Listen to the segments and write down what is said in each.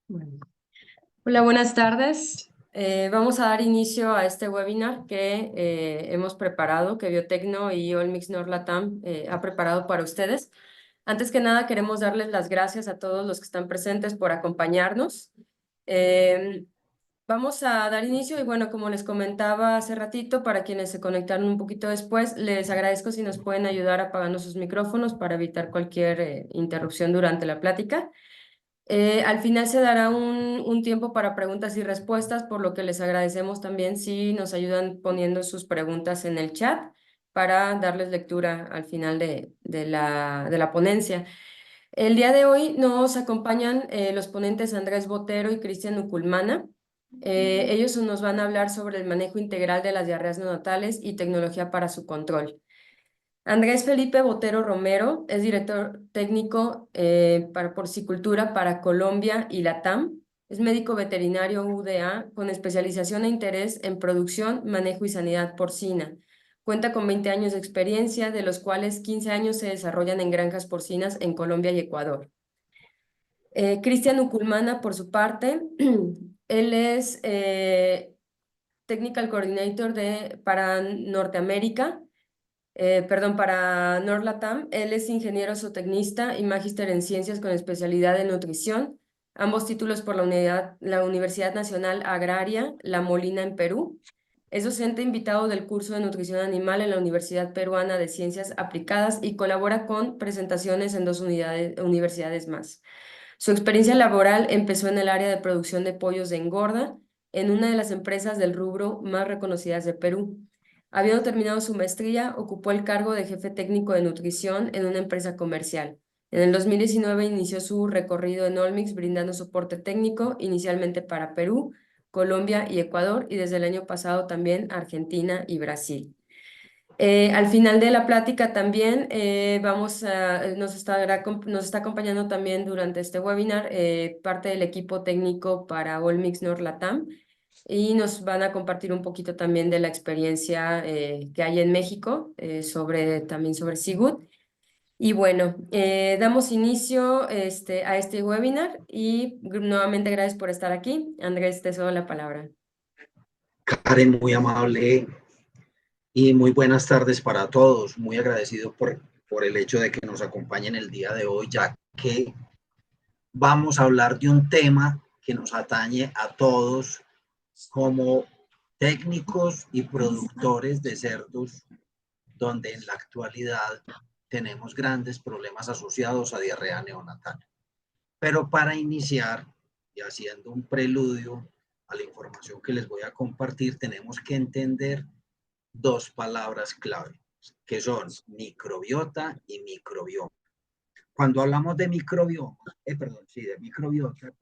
Bueno. Hola, buenas tardes. Vamos a dar inicio a este webinar que hemos preparado, que Biotecno y Olmix Norlatam ha preparado para ustedes. Antes que nada, queremos darles las gracias a todos los que están presentes por acompañarnos. Eh, Vamos a dar inicio y bueno, como les comentaba hace ratito, para quienes se conectaron un poquito después, les agradezco si nos pueden ayudar apagando sus micrófonos para evitar cualquier interrupción durante la plática. Al final se dará un tiempo para preguntas y respuestas, por lo que les agradecemos también si nos ayudan poniendo sus preguntas en el chat para darles lectura al final de la ponencia. El día de hoy nos acompañan los ponentes Andrés Botero y Cristian Uculmana. Ellos nos van a hablar sobre el manejo integral de las diarreas neonatales y tecnología para su control. Andrés Felipe Botero Romero es director técnico para porcicultura para Colombia y Latam. Es médico veterinario UDA con especialización e interés en producción, manejo y sanidad porcina. Cuenta con 20 años de experiencia, de los cuales 15 años se desarrollan en granjas porcinas en Colombia y Ecuador. Cristian Uculmana, por su parte, él es Technical Coordinator para Norteamérica, para Norlatam. Él es ingeniero zootecnista y magíster en ciencias con especialidad en nutrición, ambos títulos por la Universidad Nacional Agraria La Molina en Perú. Es docente invitado del curso de nutrición animal en la Universidad Peruana de Ciencias Aplicadas y colabora con presentaciones en dos universidades más. Su experiencia laboral empezó en el área de producción de pollos de engorda en una de las empresas del rubro más reconocidas de Perú. Habiendo terminado su maestría, ocupó el cargo de jefe técnico de nutrición en una empresa comercial. En el 2019 inició su recorrido en Olmix brindando soporte técnico, inicialmente para Perú, Colombia y Ecuador, y desde el año pasado también Argentina y Brasil. Al final de la plática también nos está acompañando también durante este webinar parte del equipo técnico para Olmix Latam y nos van a compartir un poquito también de la experiencia que hay en México también sobre Sigut. Y bueno, damos inicio a este webinar y nuevamente gracias por estar aquí. Andrés, te cedo la palabra. Karen, muy amable y muy buenas tardes para todos. Muy agradecido por el hecho de que nos acompañen el día de hoy, ya que vamos a hablar de un tema que nos atañe a todos como técnicos y productores de cerdos, donde en la actualidad tenemos grandes problemas asociados a diarrea neonatal. Pero para iniciar y haciendo un preludio a la información que les voy a compartir, tenemos que entender dos palabras clave, que son microbiota y microbioma. Cuando hablamos de microbioma, de microbiota,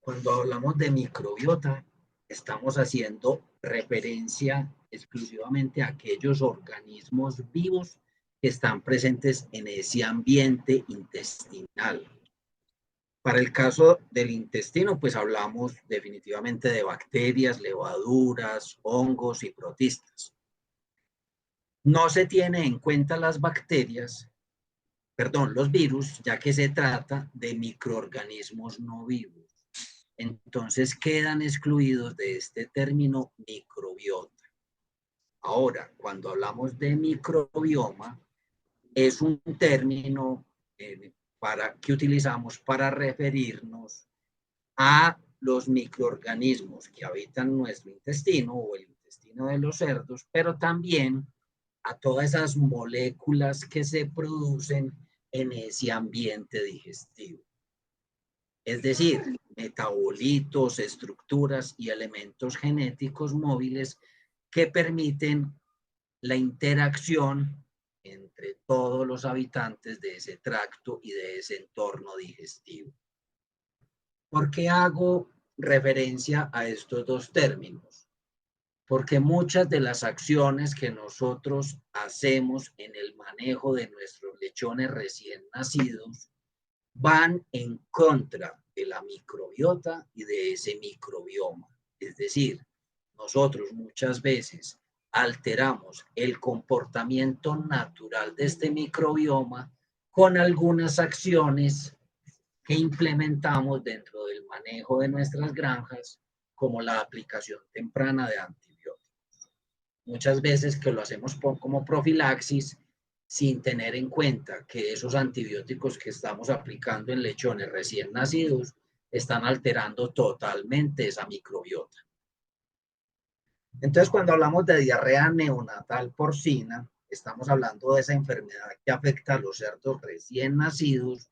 cuando hablamos de microbiota, estamos haciendo referencia exclusivamente a aquellos organismos vivos que están presentes en ese ambiente intestinal. Para el caso del intestino, pues hablamos definitivamente de bacterias, levaduras, hongos y protistas. No se tiene en cuenta los virus, ya que se trata de microorganismos no vivos. Entonces quedan excluidos de este término microbiota. Ahora, cuando hablamos de microbioma, es un término que utilizamos para referirnos a los microorganismos que habitan nuestro intestino o el intestino de los cerdos, pero también a todas esas moléculas que se producen en ese ambiente digestivo. Es decir, metabolitos, estructuras y elementos genéticos móviles que permiten la interacción entre todos los habitantes de ese tracto y de ese entorno digestivo. ¿Por qué hago referencia a estos dos términos? Porque muchas de las acciones que nosotros hacemos en el manejo de nuestros lechones recién nacidos van en contra de la microbiota y de ese microbioma. Es decir, nosotros muchas veces alteramos el comportamiento natural de este microbioma con algunas acciones que implementamos dentro del manejo de nuestras granjas, como la aplicación temprana de antibióticos. Muchas veces que lo hacemos como profilaxis, sin tener en cuenta que esos antibióticos que estamos aplicando en lechones recién nacidos están alterando totalmente esa microbiota. Entonces, cuando hablamos de diarrea neonatal porcina, estamos hablando de esa enfermedad que afecta a los cerdos recién nacidos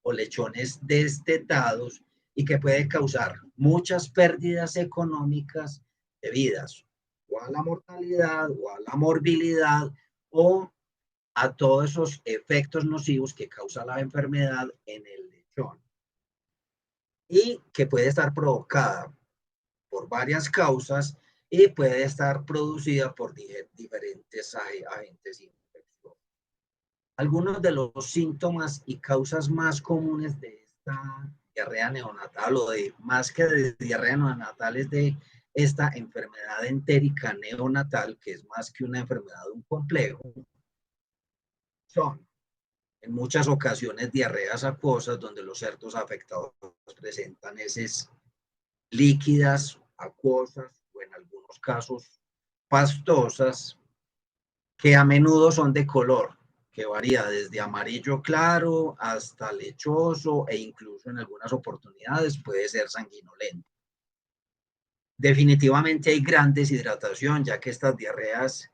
o lechones destetados y que puede causar muchas pérdidas económicas debidas o a la mortalidad o a la morbilidad o a todos esos efectos nocivos que causa la enfermedad en el lechón y que puede estar provocada por varias causas y puede estar producida por diferentes agentes infecciosos. Algunos de los síntomas y causas más comunes de esta diarrea neonatal o de más que de diarrea neonatal es de esta enfermedad entérica neonatal, que es más que una enfermedad, un complejo, son en muchas ocasiones diarreas acuosas donde los cerdos afectados presentan heces líquidas, acuosas o en algunos casos pastosas, que a menudo son de color, que varía desde amarillo claro hasta lechoso e incluso en algunas oportunidades puede ser sanguinolento. Definitivamente hay gran deshidratación, ya que estas diarreas,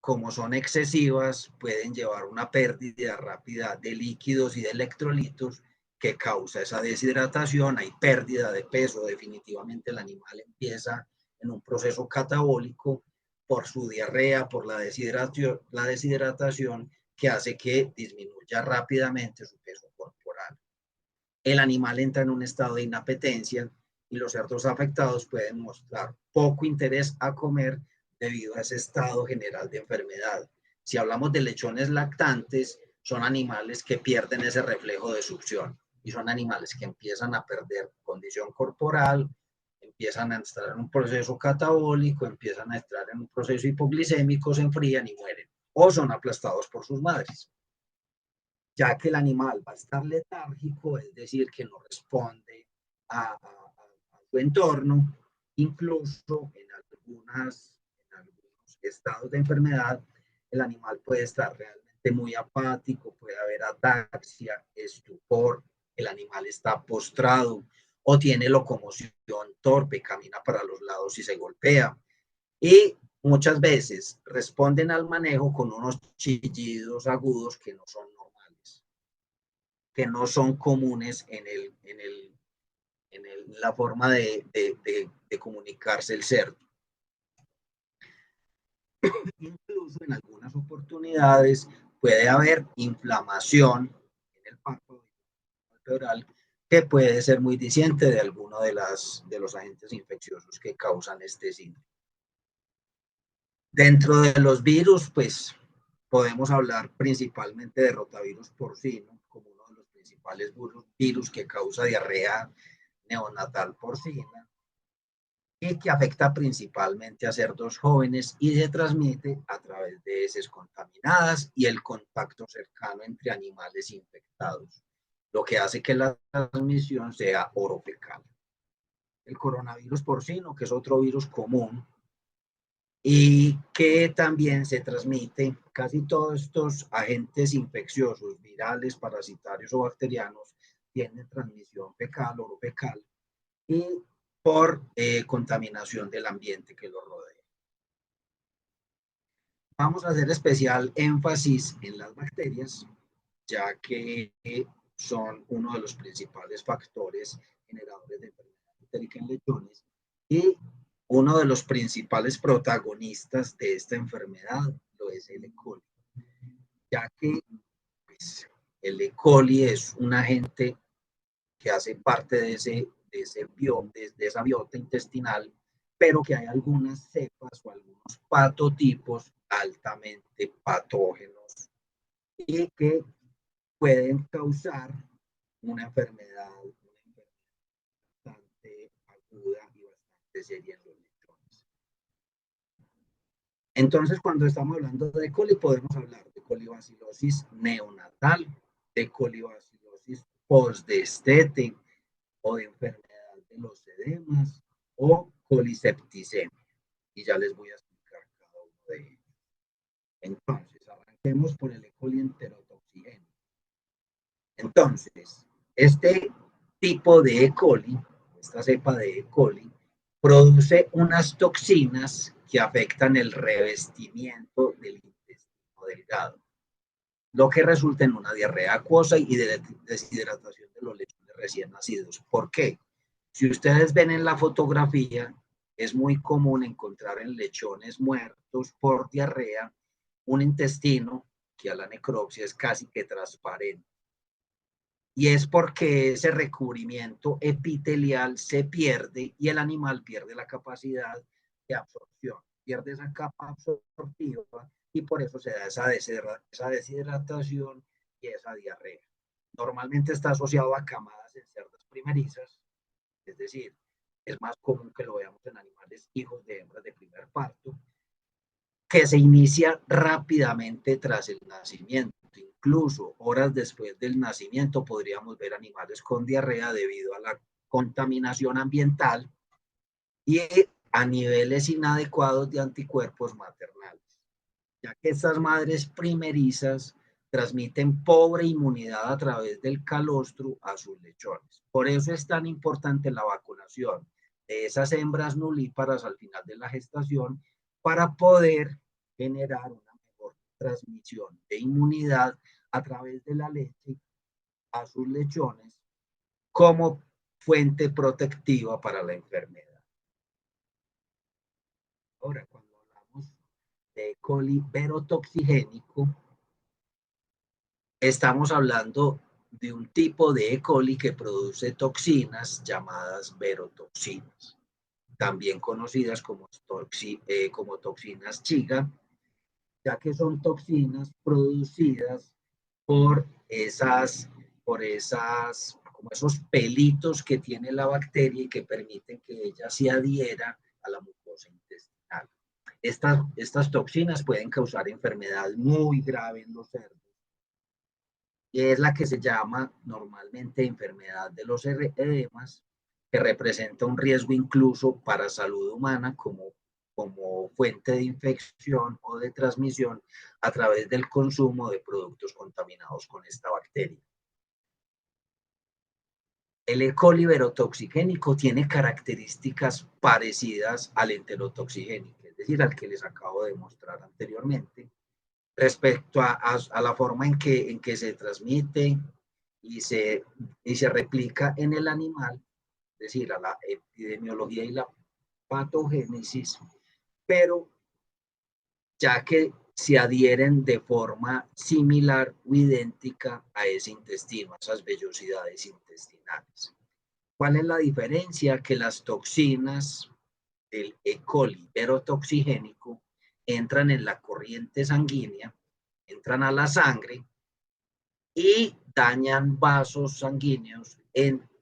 como son excesivas, pueden llevar una pérdida rápida de líquidos y de electrolitos que causa esa deshidratación. Hay pérdida de peso, definitivamente el animal empieza en un proceso catabólico por su diarrea, por la deshidratación que hace que disminuya rápidamente su peso corporal. El animal entra en un estado de inapetencia y los cerdos afectados pueden mostrar poco interés a comer debido a ese estado general de enfermedad. Si hablamos de lechones lactantes, son animales que pierden ese reflejo de succión y son animales que empiezan a perder condición corporal, empiezan a entrar en un proceso catabólico, empiezan a entrar en un proceso hipoglicémico, se enfrían y mueren o son aplastados por sus madres, ya que el animal va a estar letárgico, es decir, que no responde a su entorno, incluso en algunos estados de enfermedad, el animal puede estar realmente muy apático, puede haber ataxia, estupor, el animal está postrado o tiene locomoción torpe, camina para los lados y se golpea. Y muchas veces responden al manejo con unos chillidos agudos que no son normales, que no son comunes en la forma de comunicarse el cerdo. Incluso en algunas oportunidades puede haber inflamación en el párpado alveolar que puede ser muy diciente de alguno de los agentes infecciosos que causan este síndrome. Dentro de los virus, pues podemos hablar principalmente de rotavirus porcino como uno de los principales virus que causa diarrea neonatal porcina y que afecta principalmente a cerdos jóvenes y se transmite a través de heces contaminadas y el contacto cercano entre animales infectados, lo que hace que la transmisión sea orofecal. El coronavirus porcino, que es otro virus común y que también se transmite, casi todos estos agentes infecciosos, virales, parasitarios o bacterianos, tienen transmisión fecal, orofecal, y por contaminación del ambiente que lo rodea. Vamos a hacer especial énfasis en las bacterias, ya que son uno de los principales factores generadores de enfermedad entérica en lechones y uno de los principales protagonistas de esta enfermedad lo es el E. coli, ya que pues, el E. coli es un agente que hace parte de esa biota intestinal, pero que hay algunas cepas o algunos patotipos altamente patógenos y que pueden causar una enfermedad bastante aguda y bastante seria en los lechones. Entonces, cuando estamos hablando de E. coli, podemos hablar de colibacilosis neonatal, de colibacilosis postdestete o de enfermedad de los edemas o colisepticemia. Y ya les voy a explicar cada uno de ellos. Entonces, arranquemos por el E. coli enterotoxigénico. Entonces, este tipo de E. coli, esta cepa de E. coli, produce unas toxinas que afectan el revestimiento del intestino delgado, lo que resulta en una diarrea acuosa y de deshidratación de los lechones recién nacidos. ¿Por qué? Si ustedes ven en la fotografía, es muy común encontrar en lechones muertos por diarrea un intestino que a la necropsia es casi que transparente. Y es porque ese recubrimiento epitelial se pierde y el animal pierde la capacidad de absorción, pierde esa capa absortiva y por eso se da esa deshidratación y esa diarrea. Normalmente está asociado a camadas en cerdas primerizas, es decir, es más común que lo veamos en animales hijos de hembras de primer parto, que se inicia rápidamente tras el nacimiento. Incluso horas después del nacimiento podríamos ver animales con diarrea debido a la contaminación ambiental y a niveles inadecuados de anticuerpos maternales, ya que estas madres primerizas transmiten pobre inmunidad a través del calostro a sus lechones. Por eso es tan importante la vacunación de esas hembras nulíparas al final de la gestación para poder generar una mejor transmisión de inmunidad a través de la leche a sus lechones como fuente protectiva para la enfermedad. Ahora, cuando hablamos de coli verotoxigénico, estamos hablando de un tipo de E. coli que produce toxinas llamadas verotoxinas, también conocidas como toxinas chiga, ya que son toxinas producidas por como esos pelitos que tiene la bacteria y que permiten que ella se adhiera a la mucosa intestinal. Estas toxinas pueden causar enfermedad muy grave en los cerdos, y es la que se llama normalmente enfermedad de los edemas, que representa un riesgo incluso para salud humana como fuente de infección o de transmisión a través del consumo de productos contaminados con esta bacteria. El E. coli verotoxigénico tiene características parecidas al enterotoxigénico, es decir, al que les acabo de mostrar anteriormente, respecto a la forma en que se transmite y se replica en el animal, es decir, a la epidemiología y la patogénesis, pero ya que se adhieren de forma similar o idéntica a ese intestino, a esas vellosidades intestinales. ¿Cuál es la diferencia? Que las toxinas del E. coli verotoxigénico entran en la corriente sanguínea, entran a la sangre y dañan vasos sanguíneos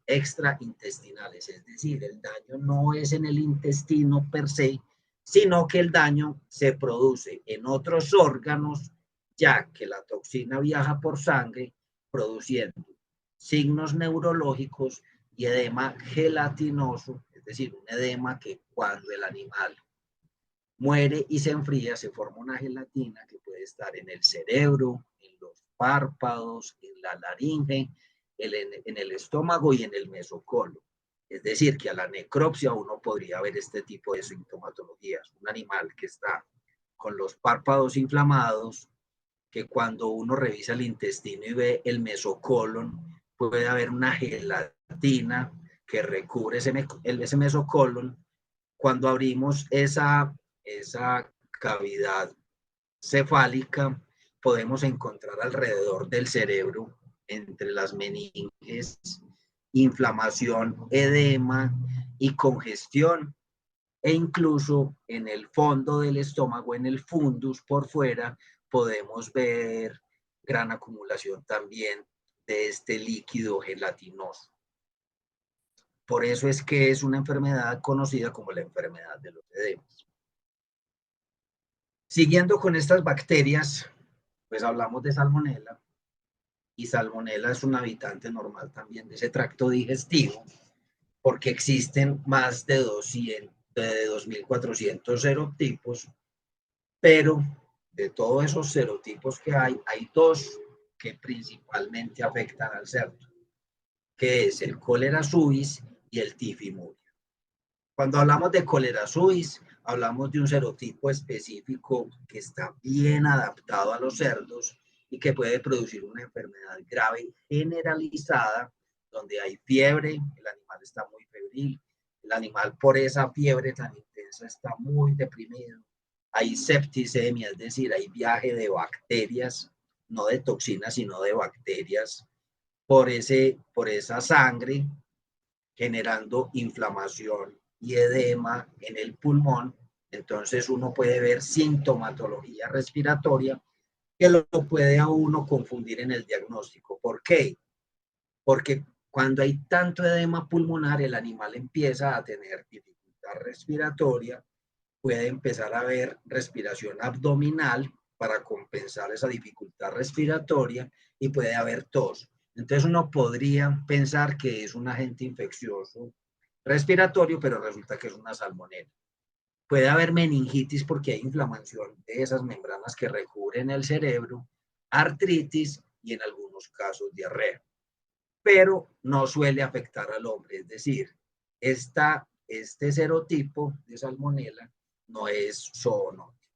extraintestinales, es decir, el daño no es en el intestino per se, sino que el daño se produce en otros órganos, ya que la toxina viaja por sangre produciendo signos neurológicos y edema gelatinoso, es decir, un edema que cuando el animal muere y se enfría, se forma una gelatina que puede estar en el cerebro, en los párpados, en la laringe, en el estómago y en el mesocolo. Es decir, que a la necropsia uno podría ver este tipo de sintomatologías. Un animal que está con los párpados inflamados, que cuando uno revisa el intestino y ve el mesocolon, puede haber una gelatina que recubre ese mesocolon. Cuando abrimos esa cavidad cefálica, podemos encontrar alrededor del cerebro, entre las meninges, inflamación, edema y congestión, e incluso en el fondo del estómago, en el fundus por fuera, podemos ver gran acumulación también de este líquido gelatinoso. Por eso es que es una enfermedad conocida como la enfermedad de los edemas. Siguiendo con estas bacterias, Pues hablamos de salmonela, y salmonela es un habitante normal también de ese tracto digestivo, porque existen más de 2.400 serotipos, pero de todos esos serotipos que hay dos que principalmente afectan al cerdo, que es el cólera suis y el tifimurio. Cuando hablamos de cólera suis, hablamos de un serotipo específico que está bien adaptado a los cerdos y que puede producir una enfermedad grave generalizada, donde hay fiebre, el animal está muy febril, el animal por esa fiebre tan intensa está muy deprimido, hay septicemia, es decir, hay viaje de bacterias, no de toxinas, sino de bacterias, por esa sangre, generando inflamación y edema en el pulmón. Entonces uno puede ver sintomatología respiratoria que lo puede a uno confundir en el diagnóstico. ¿Por qué? Porque cuando hay tanto edema pulmonar, el animal empieza a tener dificultad respiratoria, puede empezar a haber respiración abdominal para compensar esa dificultad respiratoria y puede haber tos. Entonces uno podría pensar que es un agente infeccioso respiratorio, pero resulta que es una salmonela. Puede haber meningitis porque hay inflamación de esas membranas que recubren el cerebro, artritis y en algunos casos diarrea, pero no suele afectar al hombre. Es decir, este serotipo de salmonela no es zoonótico.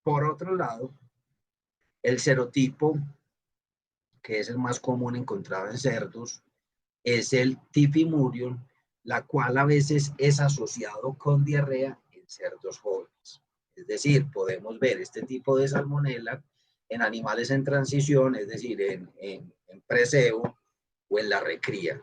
Por otro lado, el serotipo, que es el más común encontrado en cerdos, es el tifimurium, la cual a veces es asociado con diarrea en cerdos jóvenes. Es decir, podemos ver este tipo de salmonela en animales en transición, es decir, en precebo o en la recría.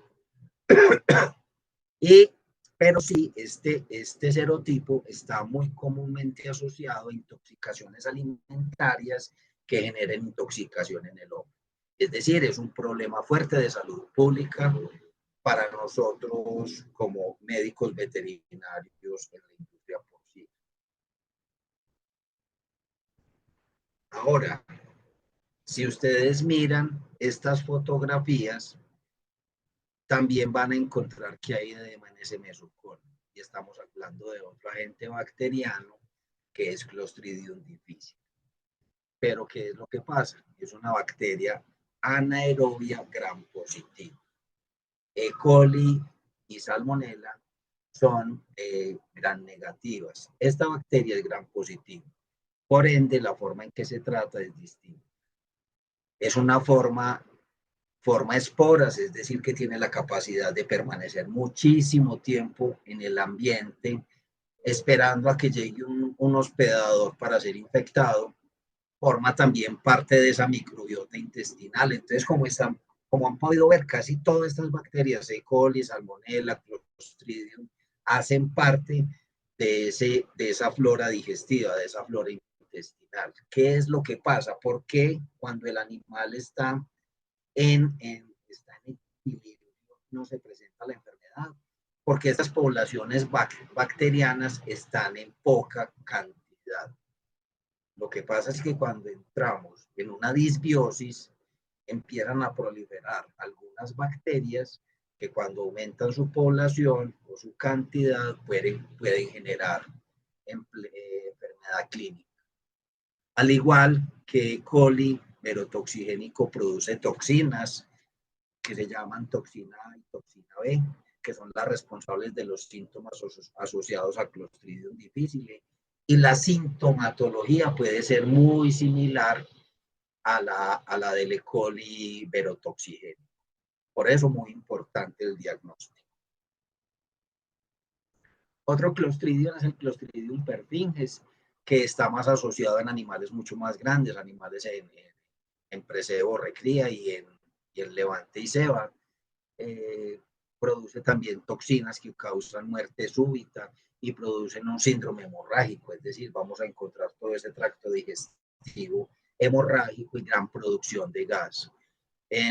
Y, pero sí, este serotipo está muy comúnmente asociado a intoxicaciones alimentarias que generen intoxicación en el hombre. Es decir, es un problema fuerte de salud pública para nosotros como médicos veterinarios en la industria porcina. Ahora, si ustedes miran estas fotografías, también van a encontrar que hay edema en ese mesocolon. Y estamos hablando de otro agente bacteriano que es Clostridium difficile. Pero ¿qué es lo que pasa? Es una bacteria anaerobia gram positiva. E. coli y salmonella son gram negativas. Esta bacteria es gram positiva. Por ende, la forma en que se trata es distinta. Es una forma esporas, es decir, que tiene la capacidad de permanecer muchísimo tiempo en el ambiente, esperando a que llegue un hospedador para ser infectado. Forma también parte de esa microbiota intestinal. Entonces, como han podido ver, casi todas estas bacterias, E. coli, salmonella, Clostridium, hacen parte de esa flora digestiva, de esa flora intestinal. ¿Qué es lo que pasa? ¿Por qué cuando el animal está está en equilibrio no se presenta la enfermedad? Porque estas poblaciones bacterianas están en poca cantidad. Lo que pasa es que cuando entramos en una disbiosis, empiezan a proliferar algunas bacterias que cuando aumentan su población o su cantidad pueden generar enfermedad clínica. Al igual que E. coli verotoxigénico produce toxinas que se llaman toxina A y toxina B, que son las responsables de los síntomas asociados a Clostridium difficile. Y la sintomatología puede ser muy similar a la del E. coli verotoxigénico. Por eso muy importante el diagnóstico. Otro Clostridium es el Clostridium perfringens, que está más asociado en animales mucho más grandes, animales en precebo, recría y en levante y ceba. Produce también toxinas que causan muerte súbita y producen un síndrome hemorrágico, es decir, vamos a encontrar todo ese tracto digestivo hemorrágico y gran producción de gas.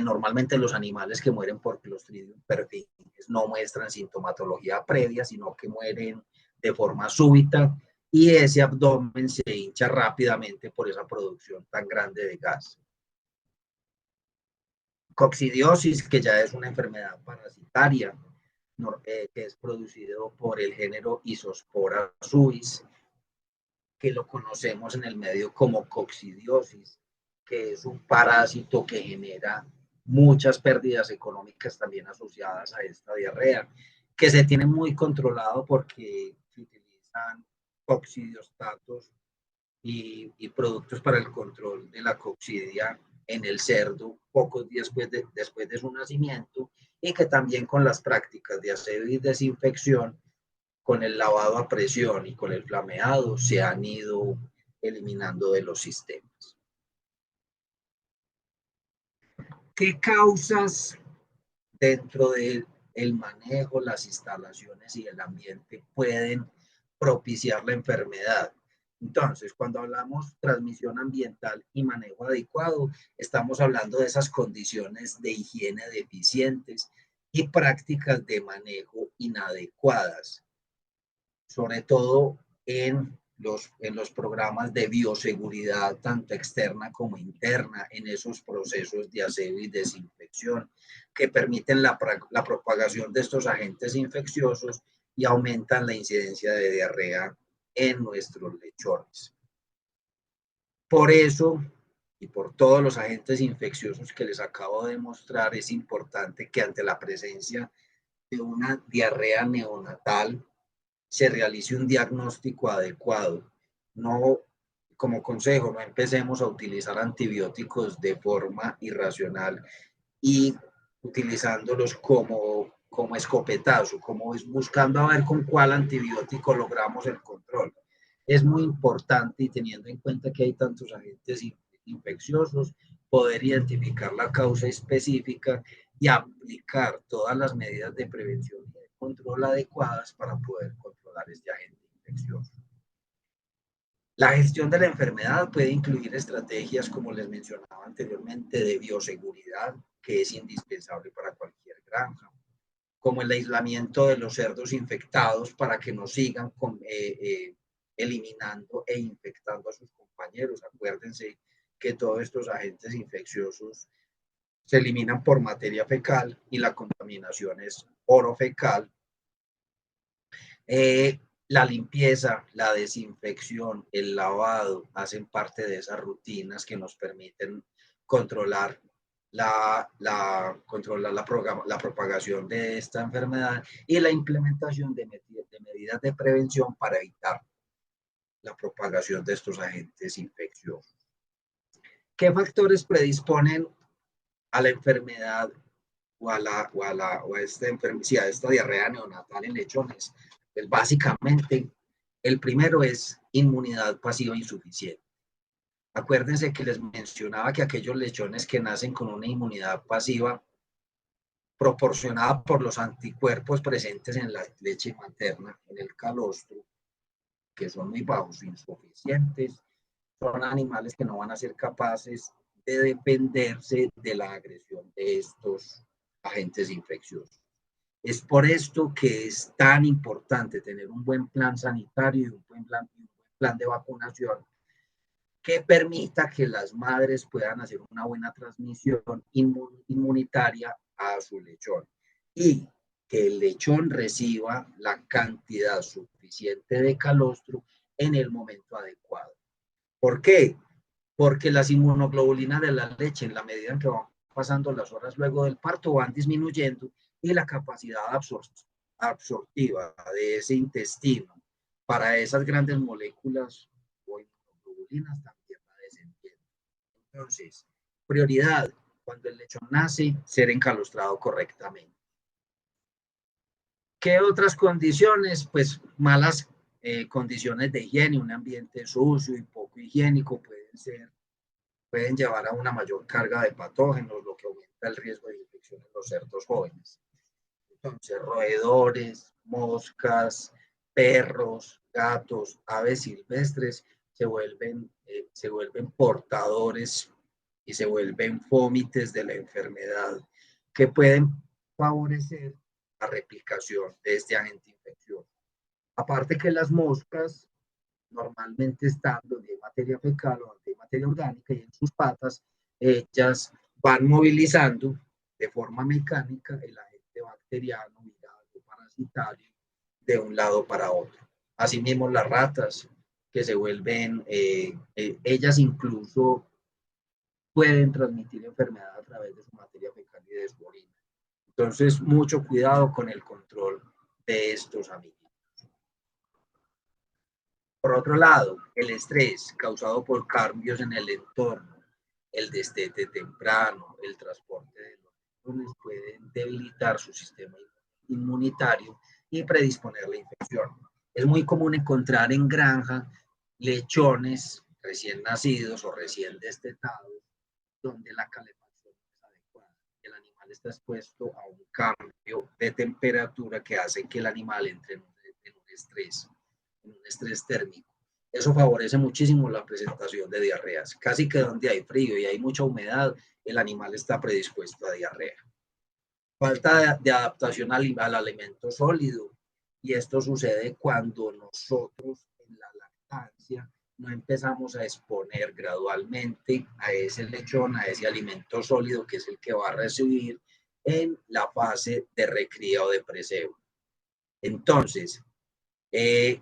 Normalmente los animales que mueren por Clostridium perfringens no muestran sintomatología previa, sino que mueren de forma súbita y ese abdomen se hincha rápidamente por esa producción tan grande de gas. Coccidiosis, que ya es una enfermedad parasitaria, que es producido por el género Isospora suis, que lo conocemos en el medio como coccidiosis, que es un parásito que genera muchas pérdidas económicas también asociadas a esta diarrea, que se tiene muy controlado porque se utilizan coccidiostatos y productos para el control de la coccidia en el cerdo pocos días después de su nacimiento, y que también con las prácticas de aseo y desinfección, con el lavado a presión y con el flameado, se han ido eliminando de los sistemas. ¿Qué causas dentro del manejo, las instalaciones y el ambiente pueden propiciar la enfermedad? Entonces, cuando hablamos transmisión ambiental y manejo adecuado, estamos hablando de esas condiciones de higiene deficientes y prácticas de manejo inadecuadas, sobre todo en los programas de bioseguridad, tanto externa como interna, en esos procesos de aseo y desinfección que permiten la propagación de estos agentes infecciosos y aumentan la incidencia de diarrea en nuestros lechones. Por eso, y por todos los agentes infecciosos que les acabo de mostrar, es importante que ante la presencia de una diarrea neonatal se realice un diagnóstico adecuado. No, como consejo, no empecemos a utilizar antibióticos de forma irracional y utilizándolos como escopetazo, como es buscando a ver con cuál antibiótico logramos el control. Es muy importante, y teniendo en cuenta que hay tantos agentes infecciosos, poder identificar la causa específica y aplicar todas las medidas de prevención y de control adecuadas para poder controlar este agente infeccioso. La gestión de la enfermedad puede incluir estrategias, como les mencionaba anteriormente, de bioseguridad, que es indispensable para cualquier granja, como el aislamiento de los cerdos infectados para que no sigan eliminando e infectando a sus compañeros. Acuérdense que todos estos agentes infecciosos se eliminan por materia fecal y la contaminación es orofecal. La limpieza, la desinfección, el lavado hacen parte de esas rutinas que nos permiten controlar la propagación de esta enfermedad y la implementación de medidas de prevención para evitar la propagación de estos agentes infecciosos. ¿Qué factores predisponen a la enfermedad o a esta diarrea neonatal en lechones? Pues básicamente, el primero es inmunidad pasiva insuficiente. Acuérdense que les mencionaba que aquellos lechones que nacen con una inmunidad pasiva proporcionada por los anticuerpos presentes en la leche materna, en el calostro, que son muy bajos, insuficientes, son animales que no van a ser capaces de defenderse de la agresión de estos agentes infecciosos. Es por esto que es tan importante tener un buen plan sanitario y un buen plan de vacunación que permita que las madres puedan hacer una buena transmisión inmunitaria a su lechón y que el lechón reciba la cantidad suficiente de calostro en el momento adecuado. ¿Por qué? Porque las inmunoglobulinas de la leche, en la medida en que van pasando las horas luego del parto, van disminuyendo y la capacidad absortiva de ese intestino para esas grandes moléculas o inmunoglobulinas también va descendiendo. Entonces, prioridad, cuando el lechón nace, ser encalostrado correctamente. ¿Qué otras condiciones? Pues malas condiciones de higiene, un ambiente sucio y poco higiénico pueden llevar a una mayor carga de patógenos, lo que aumenta el riesgo de infección en los cerdos jóvenes. Entonces, roedores, moscas, perros, gatos, aves silvestres se vuelven portadores y se vuelven fómites de la enfermedad, que pueden favorecer la replicación de este agente infeccioso. Aparte que las moscas normalmente están donde hay materia fecal o donde hay materia orgánica, y en sus patas ellas van movilizando de forma mecánica el agente bacteriano, viral o parasitario de un lado para otro. Asimismo, las ratas que se vuelven, ellas incluso pueden transmitir enfermedad a través de su materia fecal y de su orina. Entonces, mucho cuidado con el control de estos amiguitos. Por otro lado, el estrés causado por cambios en el entorno, el destete temprano, el transporte de los lechones pueden debilitar su sistema inmunitario y predisponer la infección. Es muy común encontrar en granja lechones recién nacidos o recién destetados donde la calefacción no es adecuada. El animal está expuesto a un cambio de temperatura que hace que el animal entre en un estrés térmico. Eso favorece muchísimo la presentación de diarreas. Casi que donde hay frío y hay mucha humedad, el animal está predispuesto a diarrea. Falta de adaptación al alimento sólido. Y esto sucede cuando nosotros en la lactancia no empezamos a exponer gradualmente a ese lechón, a ese alimento sólido que es el que va a recibir en la fase de recría o de preseo. Entonces, ¿qué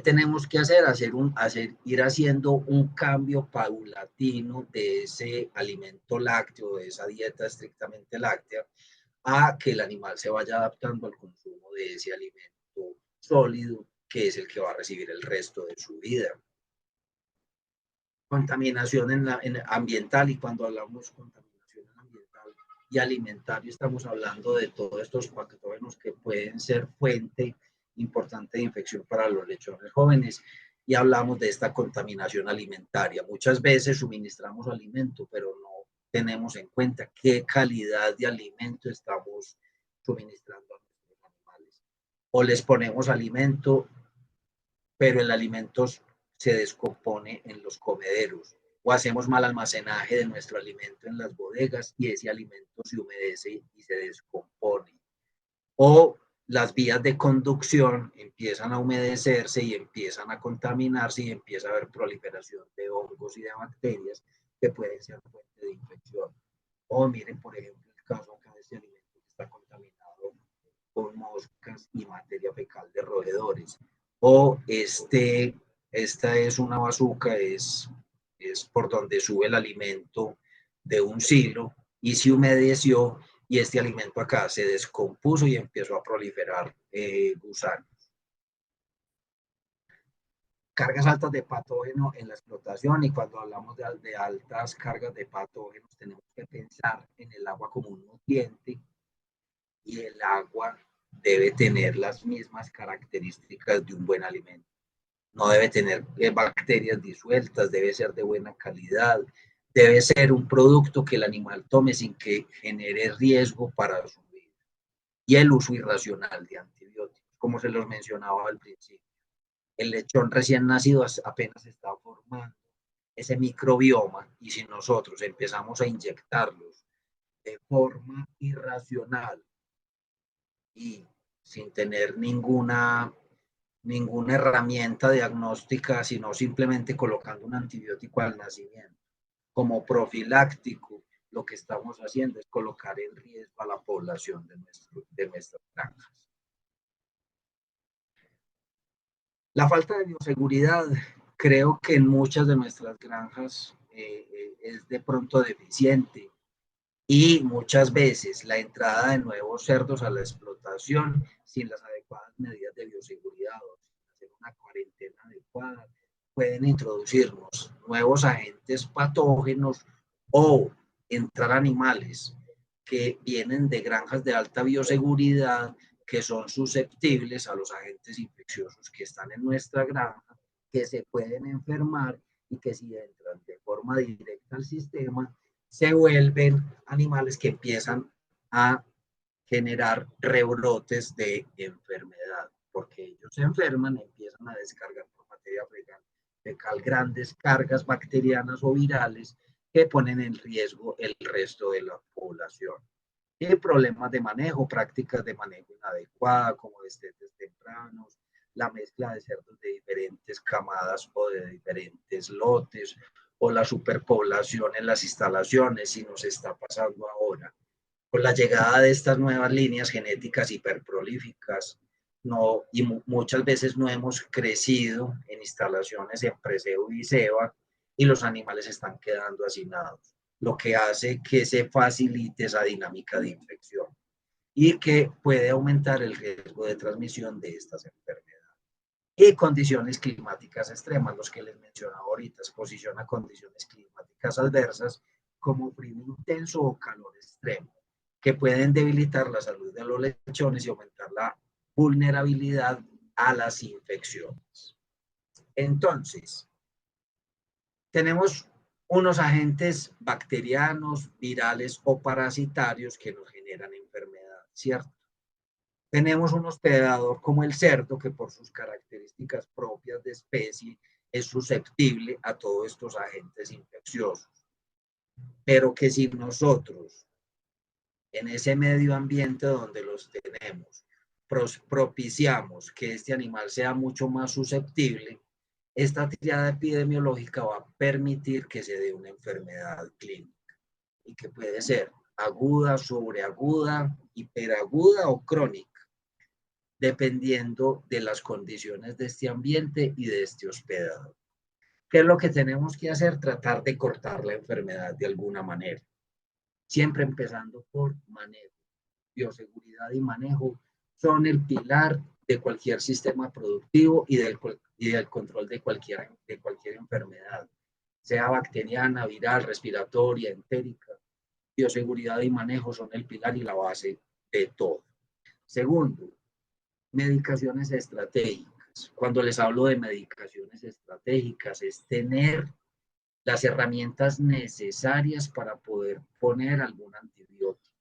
tenemos que hacer? Ir haciendo un cambio paulatino de ese alimento lácteo, de esa dieta estrictamente láctea, a que el animal se vaya adaptando al consumo de ese alimento sólido, que es el que va a recibir el resto de su vida. Contaminación ambiental, y cuando hablamos de contaminación ambiental y alimentaria, estamos hablando de todos estos patógenos que pueden ser fuente importante de infección para los lechones jóvenes, y hablamos de esta contaminación alimentaria. Muchas veces suministramos alimento, pero no tenemos en cuenta qué calidad de alimento estamos suministrando a nuestros animales. O les ponemos alimento, pero el alimento se descompone en los comederos, o hacemos mal almacenaje de nuestro alimento en las bodegas y ese alimento se humedece y se descompone. O las vías de conducción empiezan a humedecerse y empiezan a contaminarse y empieza a haber proliferación de hongos y de bacterias que pueden ser fuente de infección. O miren, por ejemplo, el caso acá de este alimento que está contaminado con moscas y materia fecal de roedores. O esta es una bazuca, es por donde sube el alimento de un silo y se humedeció y este alimento acá se descompuso y empezó a proliferar gusanos. Cargas altas de patógeno en la explotación, y cuando hablamos de altas cargas de patógenos tenemos que pensar en el agua como un nutriente, y el agua debe tener las mismas características de un buen alimento. No debe tener bacterias disueltas, debe ser de buena calidad, debe ser un producto que el animal tome sin que genere riesgo para su vida. Y el uso irracional de antibióticos, como se los mencionaba al principio. El lechón recién nacido apenas está formando ese microbioma, y si nosotros empezamos a inyectarlos de forma irracional y sin tener ninguna herramienta diagnóstica, sino simplemente colocando un antibiótico al nacimiento como profiláctico, lo que estamos haciendo es colocar en riesgo a la población de nuestras granjas. La falta de bioseguridad, creo que en muchas de nuestras granjas es de pronto deficiente, y muchas veces la entrada de nuevos cerdos a la explotación sin las adecuadas medidas de bioseguridad o sin hacer una cuarentena adecuada pueden introducirnos nuevos agentes patógenos o entrar animales que vienen de granjas de alta bioseguridad que son susceptibles a los agentes infecciosos que están en nuestra granja, que se pueden enfermar y que si entran de forma directa al sistema se vuelven animales que empiezan a generar rebrotes de enfermedad, porque ellos se enferman, empiezan a descargar por materia fecal grandes cargas bacterianas o virales que ponen en riesgo el resto de la población. Y problemas de manejo, prácticas de manejo inadecuada, como destetes tempranos, la mezcla de cerdos de diferentes camadas o de diferentes lotes, o la superpoblación en las instalaciones, y nos está pasando ahora. Con la llegada de estas nuevas líneas genéticas hiperprolíficas, no, y muchas veces no hemos crecido en instalaciones en preseo y ceba, y los animales están quedando hacinados, lo que hace que se facilite esa dinámica de infección y que puede aumentar el riesgo de transmisión de estas enfermedades. Y condiciones climáticas extremas, los que les mencionaba ahorita, exposición a condiciones climáticas adversas como frío intenso o calor extremo, que pueden debilitar la salud de los lechones y aumentar la vulnerabilidad a las infecciones. Entonces, tenemos unos agentes bacterianos, virales o parasitarios que nos generan enfermedad, ¿cierto? Tenemos un hospedador como el cerdo, que por sus características propias de especie es susceptible a todos estos agentes infecciosos, pero que si nosotros en ese medio ambiente donde los tenemos propiciamos que este animal sea mucho más susceptible, esta tirada epidemiológica va a permitir que se dé una enfermedad clínica y que puede ser aguda, sobreaguda, hiperaguda o crónica, dependiendo de las condiciones de este ambiente y de este hospedador. ¿Qué es lo que tenemos que hacer? Tratar de cortar la enfermedad de alguna manera, siempre empezando por manejo. Bioseguridad y manejo son el pilar de cualquier sistema productivo y del control de cualquier enfermedad, sea bacteriana, viral, respiratoria, entérica. Bioseguridad y manejo son el pilar y la base de todo. Segundo, medicaciones estratégicas. Cuando les hablo de medicaciones estratégicas, es tener las herramientas necesarias para poder poner algún antibiótico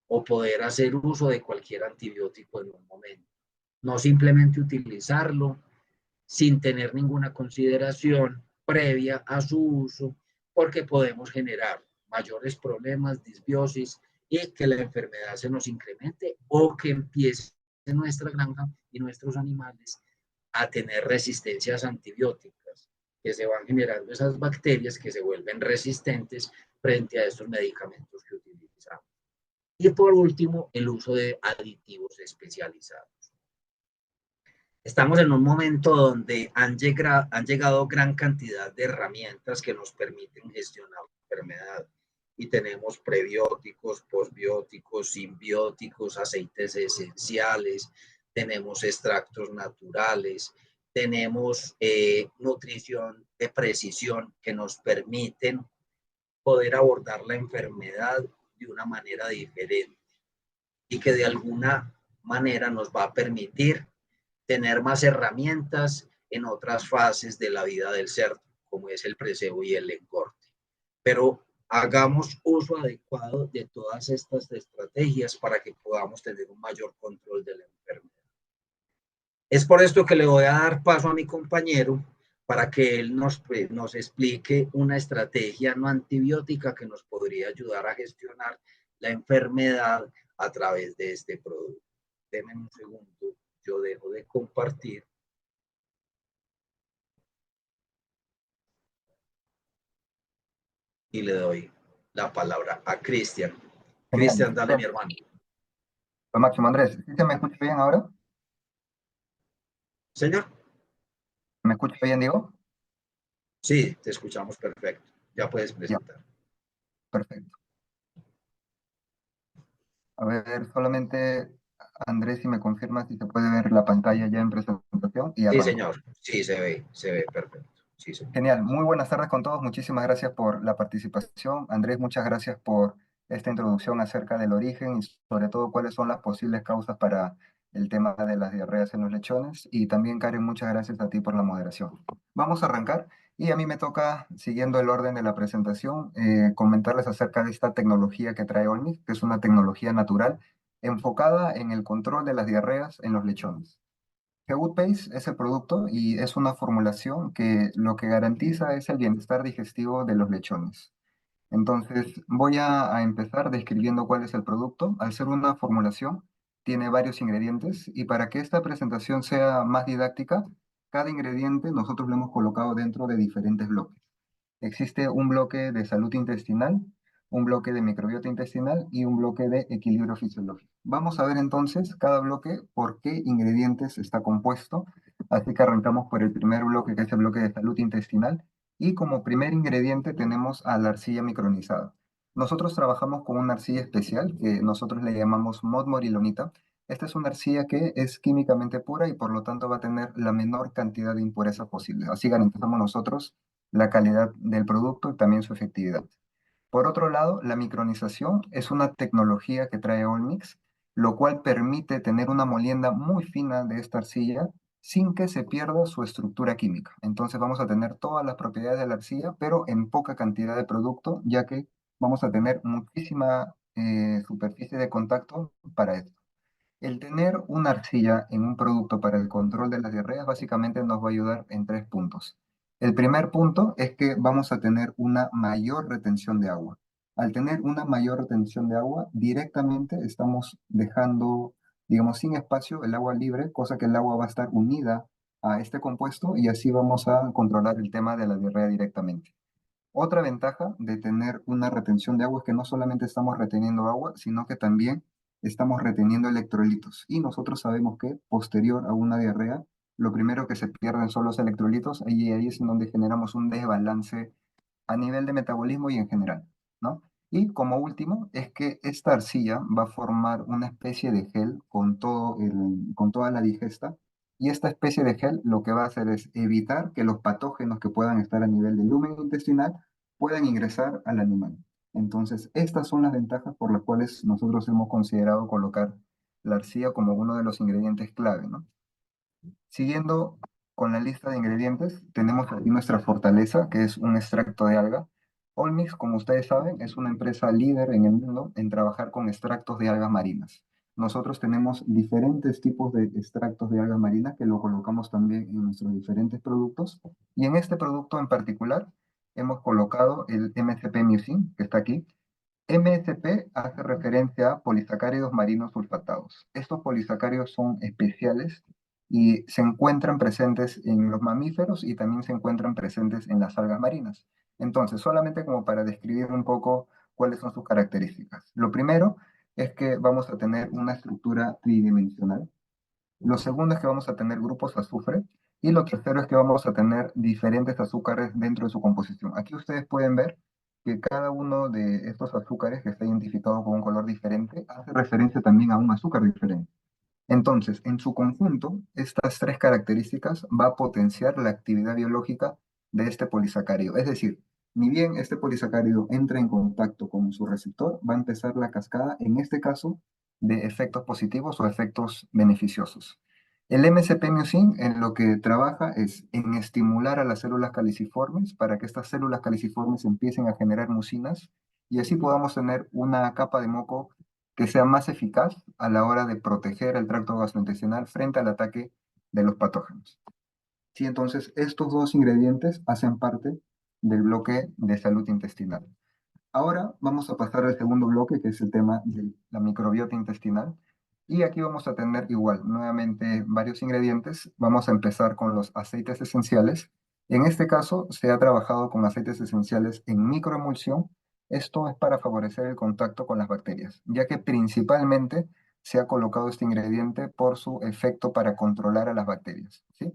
o poder hacer uso de cualquier antibiótico en un momento. No simplemente utilizarlo sin tener ninguna consideración previa a su uso, porque podemos generar mayores problemas, disbiosis, y que la enfermedad se nos incremente o que empiece nuestra granja y nuestros animales a tener resistencias antibióticas, que se van generando esas bacterias que se vuelven resistentes frente a estos medicamentos que utilizamos. Y por último, el uso de aditivos especializados. Estamos en un momento donde han llegado gran cantidad de herramientas que nos permiten gestionar la enfermedad. Y tenemos prebióticos, posbióticos, simbióticos, aceites esenciales, tenemos extractos naturales, tenemos nutrición de precisión que nos permiten poder abordar la enfermedad de una manera diferente y que de alguna manera nos va a permitir tener más herramientas en otras fases de la vida del cerdo, como es el preseo y el engorde. Pero hagamos uso adecuado de todas estas estrategias para que podamos tener un mayor control de la enfermedad. Es por esto que le voy a dar paso a mi compañero para que él nos explique una estrategia no antibiótica que nos podría ayudar a gestionar la enfermedad a través de este producto. Denme un segundo, yo dejo de compartir. Y le doy la palabra a Cristian. Genial. Cristian, dale, mi hermano. Lo máximo, Andrés. ¿Sí se me escucha bien ahora? Señor. ¿Me escucha bien, Diego? Sí, te escuchamos perfecto. Ya puedes presentar. Ya, perfecto. A ver, solamente, Andrés, si me confirma si se puede ver la pantalla ya en presentación y Sí, arranco. señor. Sí, se ve perfecto. Sí, señor. Genial. Muy buenas tardes con todos. Muchísimas gracias por la participación. Andrés, muchas gracias por esta introducción acerca del origen y sobre todo cuáles son las posibles causas para el tema de las diarreas en los lechones. Y también, Karen, muchas gracias a ti por la moderación. Vamos a arrancar y a mí me toca, siguiendo el orden de la presentación, comentarles acerca de esta tecnología que trae Olmix, que es una tecnología natural enfocada en el control de las diarreas en los lechones. GoodPace es el producto y es una formulación que lo que garantiza es el bienestar digestivo de los lechones. Entonces, voy a empezar describiendo cuál es el producto. Al ser una formulación, tiene varios ingredientes y para que esta presentación sea más didáctica, cada ingrediente nosotros lo hemos colocado dentro de diferentes bloques. Existe un bloque de salud intestinal, un bloque de microbiota intestinal y un bloque de equilibrio fisiológico. Vamos a ver entonces cada bloque por qué ingredientes está compuesto. Así que arrancamos por el primer bloque, que es el bloque de salud intestinal. Y como primer ingrediente tenemos a la arcilla micronizada. Nosotros trabajamos con una arcilla especial que nosotros le llamamos modmorilonita. Esta es una arcilla que es químicamente pura y por lo tanto va a tener la menor cantidad de impurezas posible. Así garantizamos nosotros la calidad del producto y también su efectividad. Por otro lado, la micronización es una tecnología que trae Olmix, lo cual permite tener una molienda muy fina de esta arcilla sin que se pierda su estructura química. Entonces vamos a tener todas las propiedades de la arcilla, pero en poca cantidad de producto, ya que vamos a tener muchísima superficie de contacto para esto. El tener una arcilla en un producto para el control de las diarreas básicamente nos va a ayudar en tres puntos. El primer punto es que vamos a tener una mayor retención de agua. Al tener una mayor retención de agua, directamente estamos dejando, digamos, sin espacio el agua libre, cosa que el agua va a estar unida a este compuesto y así vamos a controlar el tema de la diarrea directamente. Otra ventaja de tener una retención de agua es que no solamente estamos reteniendo agua, sino que también estamos reteniendo electrolitos. Y nosotros sabemos que posterior a una diarrea, lo primero que se pierden son los electrolitos y ahí es en donde generamos un desbalance a nivel de metabolismo y en general, ¿no? Y como último, es que esta arcilla va a formar una especie de gel con toda la digesta, y esta especie de gel lo que va a hacer es evitar que los patógenos que puedan estar a nivel del lumen intestinal puedan ingresar al animal. Entonces, estas son las ventajas por las cuales nosotros hemos considerado colocar la arcilla como uno de los ingredientes clave, ¿no? Siguiendo con la lista de ingredientes, tenemos aquí nuestra fortaleza, que es un extracto de alga. Olmix, como ustedes saben, es una empresa líder en el mundo en trabajar con extractos de algas marinas. Nosotros tenemos diferentes tipos de extractos de algas marinas que lo colocamos también en nuestros diferentes productos. Y en este producto en particular hemos colocado el MCP Mucin, que está aquí. MSP hace referencia a polisacáridos marinos sulfatados. Estos polisacáridos son especiales y se encuentran presentes en los mamíferos y también se encuentran presentes en las algas marinas. Entonces, solamente como para describir un poco cuáles son sus características. Lo primero es que vamos a tener una estructura tridimensional. Lo segundo es que vamos a tener grupos azufre. Y lo tercero es que vamos a tener diferentes azúcares dentro de su composición. Aquí ustedes pueden ver que cada uno de estos azúcares que está identificado con un color diferente hace referencia también a un azúcar diferente. Entonces, en su conjunto, estas tres características va a potenciar la actividad biológica de este polisacárido. Es decir, ni bien este polisacárido entra en contacto con su receptor, va a empezar la cascada, en este caso, de efectos positivos o efectos beneficiosos. El MCP-Mucin en lo que trabaja es en estimular a las células caliciformes para que estas células caliciformes empiecen a generar mucinas y así podamos tener una capa de moco que sea más eficaz a la hora de proteger el tracto gastrointestinal frente al ataque de los patógenos. Sí, entonces estos dos ingredientes hacen parte del bloque de salud intestinal. Ahora vamos a pasar al segundo bloque, que es el tema de la microbiota intestinal. Y aquí vamos a tener igual, nuevamente, varios ingredientes. Vamos a empezar con los aceites esenciales. En este caso, se ha trabajado con aceites esenciales en microemulsión. Esto es para favorecer el contacto con las bacterias, ya que principalmente se ha colocado este ingrediente por su efecto para controlar a las bacterias, ¿sí?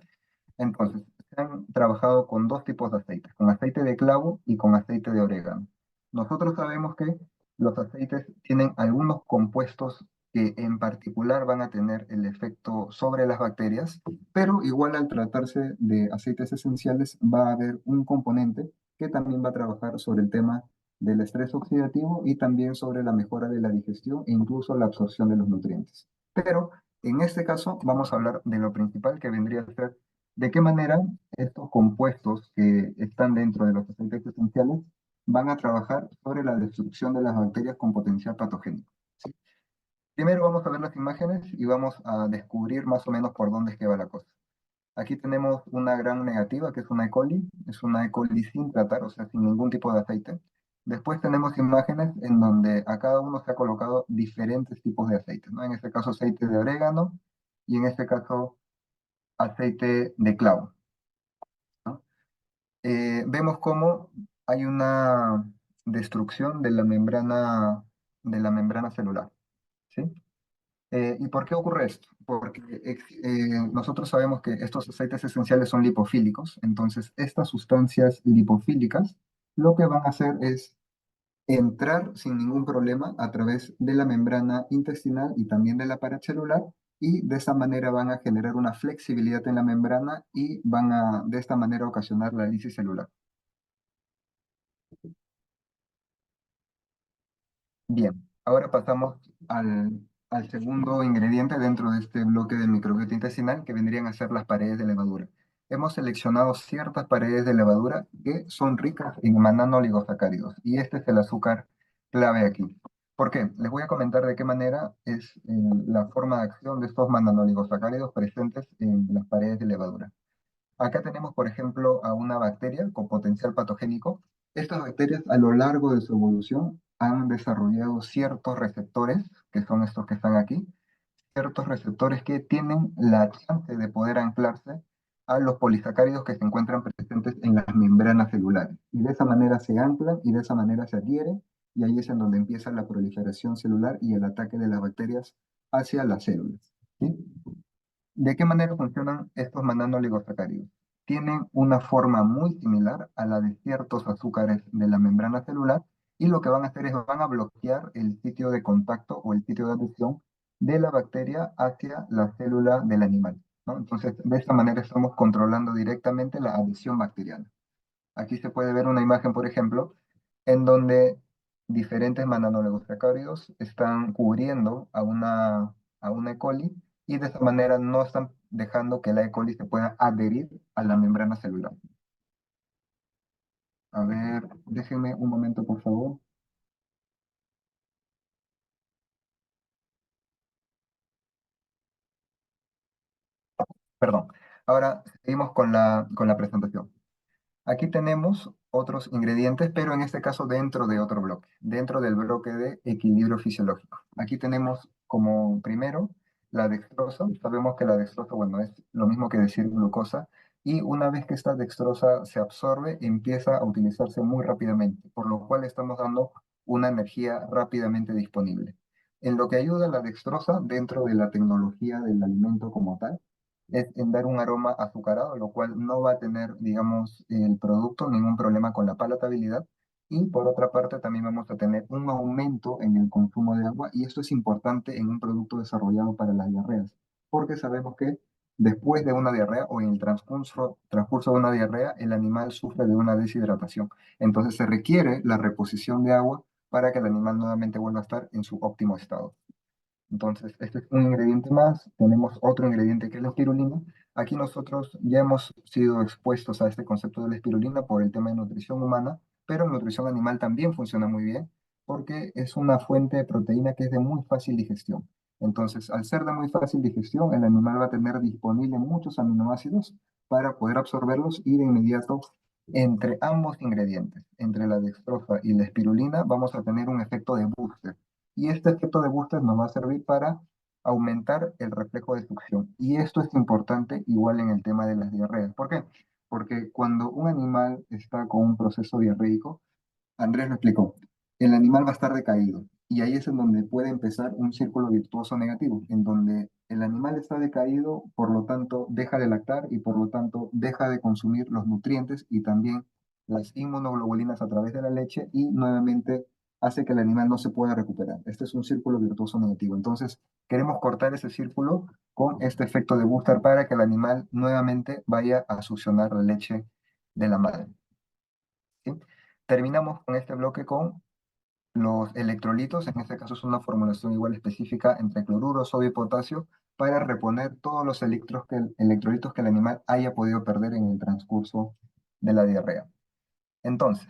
Entonces, se han trabajado con dos tipos de aceites, con aceite de clavo y con aceite de orégano. Nosotros sabemos que los aceites tienen algunos compuestos que en particular van a tener el efecto sobre las bacterias, pero igual al tratarse de aceites esenciales va a haber un componente que también va a trabajar sobre el tema del estrés oxidativo y también sobre la mejora de la digestión e incluso la absorción de los nutrientes. Pero en este caso vamos a hablar de lo principal que vendría a ser de qué manera estos compuestos que están dentro de los aceites esenciales van a trabajar sobre la destrucción de las bacterias con potencial patogénico. ¿Sí? Primero vamos a ver las imágenes y vamos a descubrir más o menos por dónde es que va la cosa. Aquí tenemos una gran negativa, que es una E. coli sin tratar, o sea, sin ningún tipo de aceite. Después tenemos imágenes en donde a cada uno se ha colocado diferentes tipos de aceite, ¿no? En este caso aceite de orégano y en este caso aceite de clavo, ¿no? Vemos cómo hay una destrucción de la membrana celular, ¿sí? ¿Y por qué ocurre esto? Porque nosotros sabemos que estos aceites esenciales son lipofílicos, entonces estas sustancias lipofílicas lo que van a hacer es entrar sin ningún problema a través de la membrana intestinal y también de la pared celular, y de esa manera van a generar una flexibilidad en la membrana y van a de esta manera ocasionar la lisis celular. Bien, ahora pasamos al segundo ingrediente dentro de este bloque de microbiota intestinal, que vendrían a ser las paredes de levadura. Hemos seleccionado ciertas paredes de levadura que son ricas en mananoligosacáridos, y este es el azúcar clave aquí. ¿Por qué? Les voy a comentar de qué manera es la forma de acción de estos mananoligosacáridos presentes en las paredes de levadura. Acá tenemos, por ejemplo, a una bacteria con potencial patogénico. Estas bacterias a lo largo de su evolución han desarrollado ciertos receptores, que son estos que están aquí, ciertos receptores que tienen la chance de poder anclarse a los polisacáridos que se encuentran presentes en las membranas celulares. Y de esa manera se anclan y de esa manera se adhieren, y ahí es en donde empieza la proliferación celular y el ataque de las bacterias hacia las células, ¿sí? ¿De qué manera funcionan estos mananoligosacáridos? Tienen una forma muy similar a la de ciertos azúcares de la membrana celular, y lo que van a hacer es van a bloquear el sitio de contacto o el sitio de adhesión de la bacteria hacia la célula del animal, ¿no? Entonces, de esta manera estamos controlando directamente la adhesión bacteriana. Aquí se puede ver una imagen, por ejemplo, en donde diferentes mananoligosacáridos están cubriendo a una E. coli, y de esa manera no están dejando que la E. coli se pueda adherir a la membrana celular. A ver, déjenme un momento, por favor. Perdón. Ahora seguimos con la presentación. Aquí tenemos otros ingredientes, pero en este caso dentro de otro bloque, dentro del bloque de equilibrio fisiológico. Aquí tenemos como primero la dextrosa. Sabemos que la dextrosa, bueno, es lo mismo que decir glucosa, y una vez que esta dextrosa se absorbe, empieza a utilizarse muy rápidamente, por lo cual estamos dando una energía rápidamente disponible. En lo que ayuda la dextrosa dentro de la tecnología del alimento como tal, es en dar un aroma azucarado, lo cual no va a tener, digamos, el producto ningún problema con la palatabilidad. Y por otra parte, también vamos a tener un aumento en el consumo de agua, y esto es importante en un producto desarrollado para las diarreas, porque sabemos que después de una diarrea o en el transcurso de una diarrea, el animal sufre de una deshidratación. Entonces se requiere la reposición de agua para que el animal nuevamente vuelva a estar en su óptimo estado. Entonces, este es un ingrediente más. Tenemos otro ingrediente que es la espirulina. Aquí nosotros ya hemos sido expuestos a este concepto de la espirulina por el tema de nutrición humana, pero en nutrición animal también funciona muy bien, porque es una fuente de proteína que es de muy fácil digestión. Entonces, al ser de muy fácil digestión, el animal va a tener disponible muchos aminoácidos para poder absorberlos, y de inmediato, entre ambos ingredientes, entre la dextrosa y la espirulina, vamos a tener un efecto de booster. Y este efecto de booster nos va a servir para aumentar el reflejo de succión. Y esto es importante igual en el tema de las diarreas. ¿Por qué? Porque cuando un animal está con un proceso diarreico, Andrés lo explicó, el animal va a estar decaído. Y ahí es en donde puede empezar un círculo virtuoso negativo, en donde el animal está decaído, por lo tanto deja de lactar y por lo tanto deja de consumir los nutrientes y también las inmunoglobulinas a través de la leche, y nuevamente hace que el animal no se pueda recuperar. Este es un círculo virtuoso negativo. Entonces, queremos cortar ese círculo con este efecto de booster para que el animal nuevamente vaya a succionar la leche de la madre, ¿sí? Terminamos con este bloque con los electrolitos. En este caso es una formulación igual específica entre cloruro, sodio y potasio, para reponer todos los electrolitos que el animal haya podido perder en el transcurso de la diarrea. Entonces,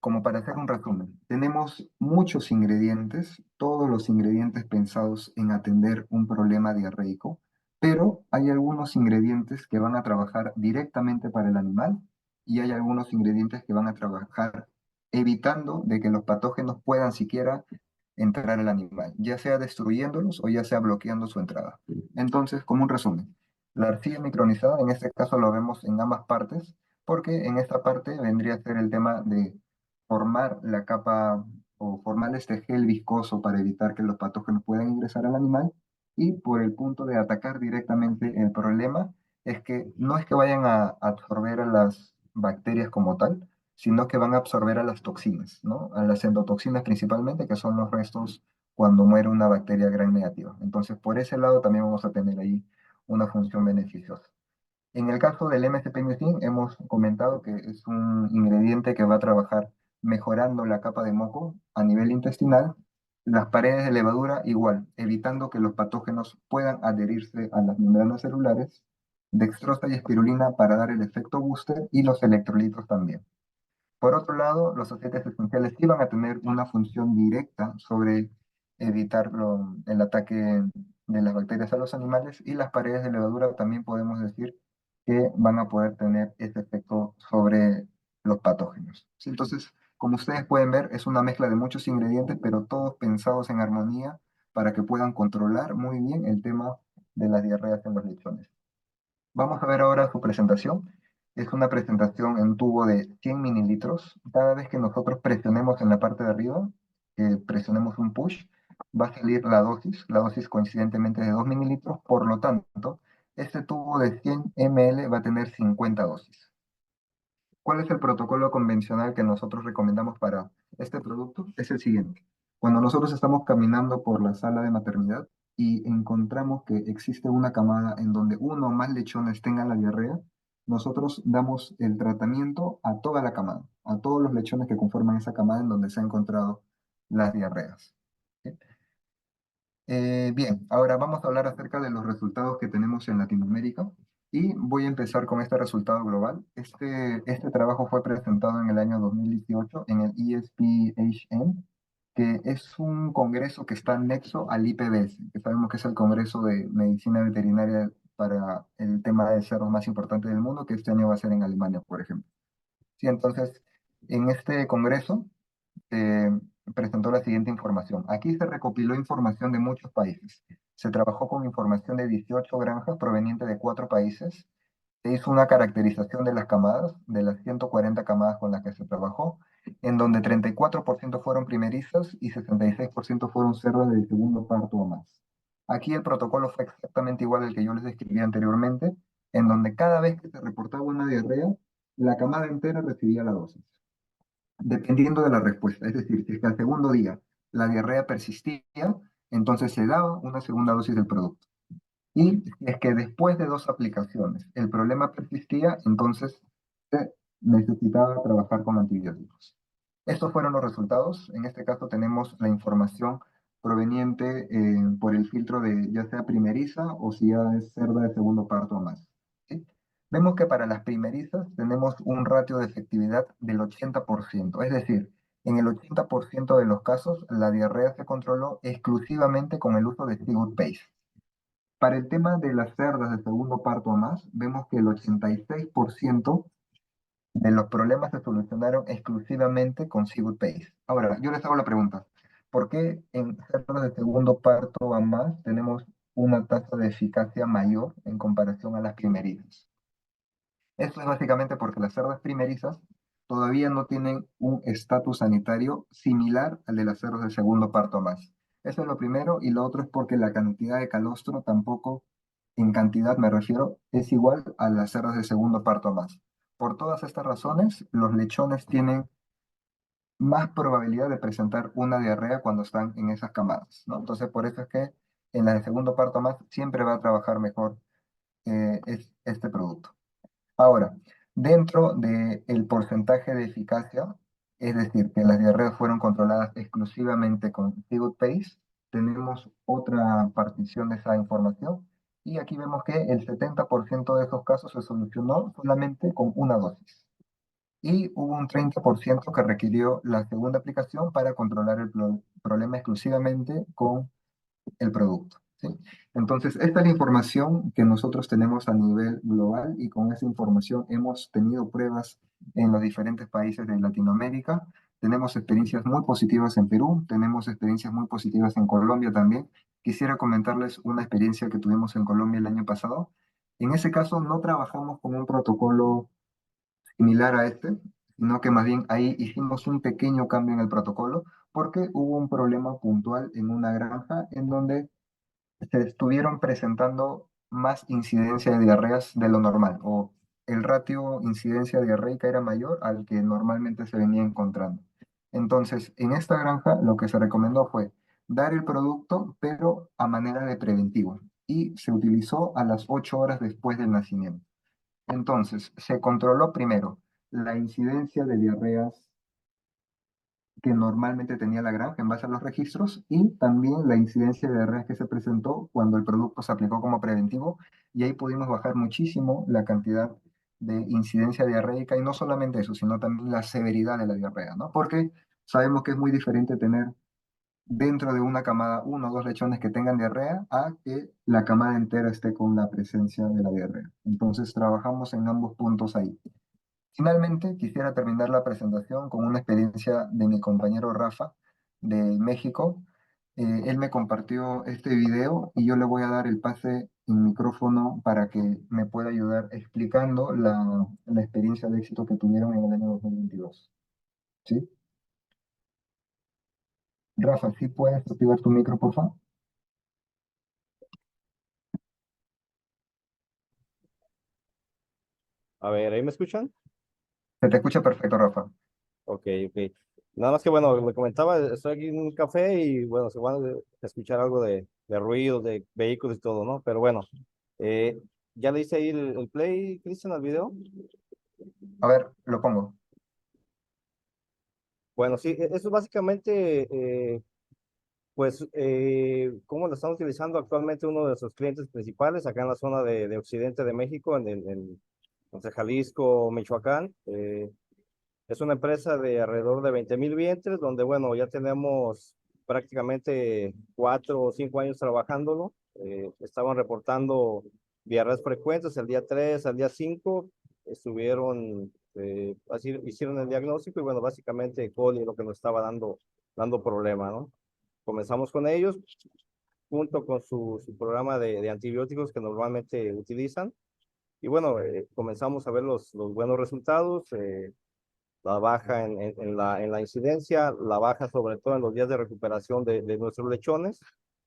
como para hacer un resumen, tenemos muchos ingredientes, todos los ingredientes pensados en atender un problema diarreico, pero hay algunos ingredientes que van a trabajar directamente para el animal, y hay algunos ingredientes que van a trabajar evitando de que los patógenos puedan siquiera entrar al animal, ya sea destruyéndolos o ya sea bloqueando su entrada. Entonces, como un resumen, la arcilla micronizada, en este caso lo vemos en ambas partes, porque en esta parte vendría a ser el tema de formar la capa o formar este gel viscoso para evitar que los patógenos puedan ingresar al animal, y por el punto de atacar directamente el problema es que no es que vayan a absorber a las bacterias como tal, sino que van a absorber a las toxinas, ¿no? A las endotoxinas principalmente, que son los restos cuando muere una bacteria gram negativa. Entonces, por ese lado también vamos a tener ahí una función beneficiosa. En el caso del MSP-Mucin, hemos comentado que es un ingrediente que va a trabajar mejorando la capa de moco a nivel intestinal, las paredes de levadura igual, evitando que los patógenos puedan adherirse a las membranas celulares, dextrosa y espirulina para dar el efecto booster y los electrolitos también. Por otro lado, los aceites esenciales sí van a tener una función directa sobre evitar el ataque de las bacterias a los animales, y las paredes de levadura también podemos decir que van a poder tener ese efecto sobre los patógenos. ¿Sí? Entonces, como ustedes pueden ver, es una mezcla de muchos ingredientes, pero todos pensados en armonía para que puedan controlar muy bien el tema de las diarreas en los lechones. Vamos a ver ahora su presentación. Es una presentación en tubo de 100 mililitros. Cada vez que nosotros presionemos en la parte de arriba, presionemos un push, va a salir la dosis coincidentemente de 2 mililitros. Por lo tanto, este tubo de 100 ml va a tener 50 dosis. ¿Cuál es el protocolo convencional que nosotros recomendamos para este producto? Es el siguiente. Cuando nosotros estamos caminando por la sala de maternidad y encontramos que existe una camada en donde uno o más lechones tengan la diarrea, nosotros damos el tratamiento a toda la camada, a todos los lechones que conforman esa camada en donde se han encontrado las diarreas. ¿Sí? Bien, ahora vamos a hablar acerca de los resultados que tenemos en Latinoamérica, y voy a empezar con este resultado global. Este trabajo fue presentado en el año 2018 en el ESPHN, que es un congreso que está anexo al IPBS, que sabemos que es el Congreso de Medicina Veterinaria para el tema de cerdos más importante del mundo, que este año va a ser en Alemania, por ejemplo. Sí, entonces, en este congreso eh, presentó la siguiente información. Aquí se recopiló información de muchos países. Se trabajó con información de 18 granjas provenientes de 4 países. Se hizo una caracterización de las camadas, de las 140 camadas con las que se trabajó, en donde 34% fueron primerizas y 66% fueron cerdas de segundo parto o más. Aquí el protocolo fue exactamente igual al que yo les describí anteriormente, en donde cada vez que se reportaba una diarrea, la camada entera recibía la dosis dependiendo de la respuesta. Es decir, si es que al segundo día la diarrea persistía, entonces se daba una segunda dosis del producto. Y si es que después de 2 aplicaciones el problema persistía, entonces se necesitaba trabajar con antibióticos. Estos fueron los resultados. En este caso tenemos la información proveniente por el filtro de ya sea primeriza o si ya es cerda de segundo parto o más. ¿Sí? Vemos que para las primerizas tenemos un ratio de efectividad del 80%, es decir, en el 80% de los casos la diarrea se controló exclusivamente con el uso de Seawood Paste. Para el tema de las cerdas de segundo parto o más, vemos que el 86% de los problemas se solucionaron exclusivamente con Seawood Paste. Ahora, yo les hago la pregunta, ¿por qué en cerdas de segundo parto o más tenemos una tasa de eficacia mayor en comparación a las primerizas? Esto es básicamente porque las cerdas primerizas todavía no tienen un estatus sanitario similar al de las cerdas de segundo parto o más. Eso es lo primero, y lo otro es porque la cantidad de calostro tampoco, en cantidad me refiero, es igual a las cerdas de segundo parto o más. Por todas estas razones, los lechones tienen más probabilidad de presentar una diarrea cuando están en esas camadas, ¿no? Entonces, por eso es que en la de segundo parto o más siempre va a trabajar mejor este producto. Ahora, dentro del porcentaje de eficacia, es decir, que las diarreas fueron controladas exclusivamente con Seawood Paste, tenemos otra partición de esa información, y aquí vemos que el 70% de esos casos se solucionó solamente con una dosis. Y hubo un 30% que requirió la segunda aplicación para controlar el problema exclusivamente con el producto. ¿Sí? Entonces, esta es la información que nosotros tenemos a nivel global, y con esa información hemos tenido pruebas en los diferentes países de Latinoamérica. Tenemos experiencias muy positivas en Perú, tenemos experiencias muy positivas en Colombia también. Quisiera comentarles una experiencia que tuvimos en Colombia el año pasado. En ese caso no trabajamos con un protocolo similar a este, sino que más bien ahí hicimos un pequeño cambio en el protocolo porque hubo un problema puntual en una granja en donde se estuvieron presentando más incidencia de diarreas de lo normal, o el ratio incidencia diarreica era mayor al que normalmente se venía encontrando. Entonces, en esta granja lo que se recomendó fue dar el producto, pero a manera de preventivo, y se utilizó a las 8 horas después del nacimiento. Entonces, se controló primero la incidencia de diarreas que normalmente tenía la granja en base a los registros y también la incidencia de diarreas que se presentó cuando el producto se aplicó como preventivo y ahí pudimos bajar muchísimo la cantidad de incidencia diarreica y no solamente eso, sino también la severidad de la diarrea, ¿no? Porque sabemos que es muy diferente tener dentro de una camada uno o dos lechones que tengan diarrea a que la camada entera esté con la presencia de la diarrea. Entonces trabajamos en ambos puntos ahí. Finalmente, quisiera terminar la presentación con una experiencia de mi compañero Rafa de México. Él me compartió este video y yo le voy a dar el pase en micrófono para que me pueda ayudar explicando la experiencia de éxito que tuvieron en el año 2022. ¿Sí? Rafa, ¿sí puedes activar tu micro, por favor? A ver, ¿ahí me escuchan? Se te escucha perfecto, Rafa. Ok, ok. Nada más que, bueno, le comentaba, estoy aquí en un café y, bueno, se van a escuchar algo de ruido, de vehículos y todo, ¿no? Pero bueno, eh, ¿ya le hice ahí el play, Cristian, al video? A ver, lo pongo. Bueno, sí, eso básicamente, pues, cómo lo están utilizando actualmente uno de nuestros clientes principales acá en la zona de Occidente de México, entre Jalisco, Michoacán. Es una empresa de alrededor de 20,000 vientres, donde, bueno, ya tenemos prácticamente 4 o 5 años trabajándolo. Estaban reportando diarreas frecuentes el día 3 al día 5. Estuvieron, así, hicieron el diagnóstico y, bueno, básicamente coli es lo que nos estaba dando problema, ¿no? Comenzamos con ellos junto con su programa de antibióticos que normalmente utilizan. Y bueno, comenzamos a ver los buenos resultados. La baja en la incidencia, la baja sobre todo en los días de recuperación de nuestros lechones,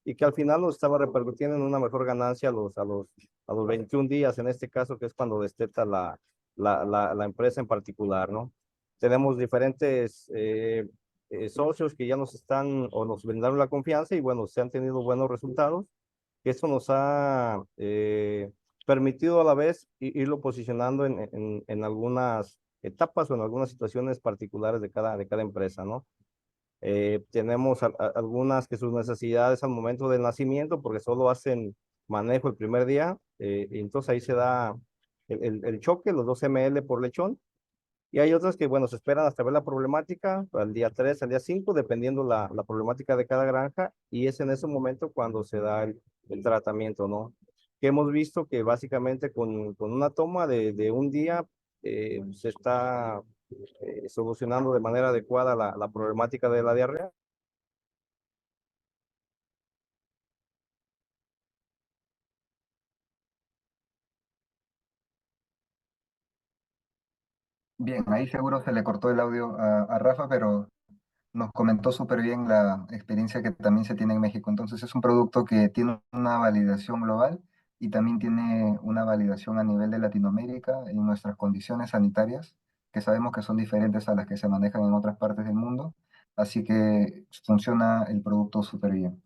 y que al final nos estaba repercutiendo en una mejor ganancia a los 21 días, en este caso, que es cuando desteta la empresa en particular, ¿no? Tenemos diferentes socios que ya nos están o nos brindaron la confianza y, bueno, se han tenido buenos resultados, que eso nos ha permitido a la vez irlo posicionando en algunas etapas o en algunas situaciones particulares de cada empresa, ¿no? Tenemos algunas que sus necesidades al momento del nacimiento, porque solo hacen manejo el primer día, y entonces ahí se da el choque, los 2 ml por lechón, y hay otras que, bueno, se esperan hasta ver la problemática al día 3, al día 5, dependiendo la problemática de cada granja, y es en ese momento cuando se da el tratamiento, ¿no? Que hemos visto que básicamente con una toma de un día se está solucionando de manera adecuada la problemática de la diarrea. Bien, ahí seguro se le cortó el audio a Rafa, pero nos comentó súper bien la experiencia que también se tiene en México. Entonces es un producto que tiene una validación global y también tiene una validación a nivel de Latinoamérica en nuestras condiciones sanitarias, que sabemos que son diferentes a las que se manejan en otras partes del mundo. Así que funciona el producto súper bien.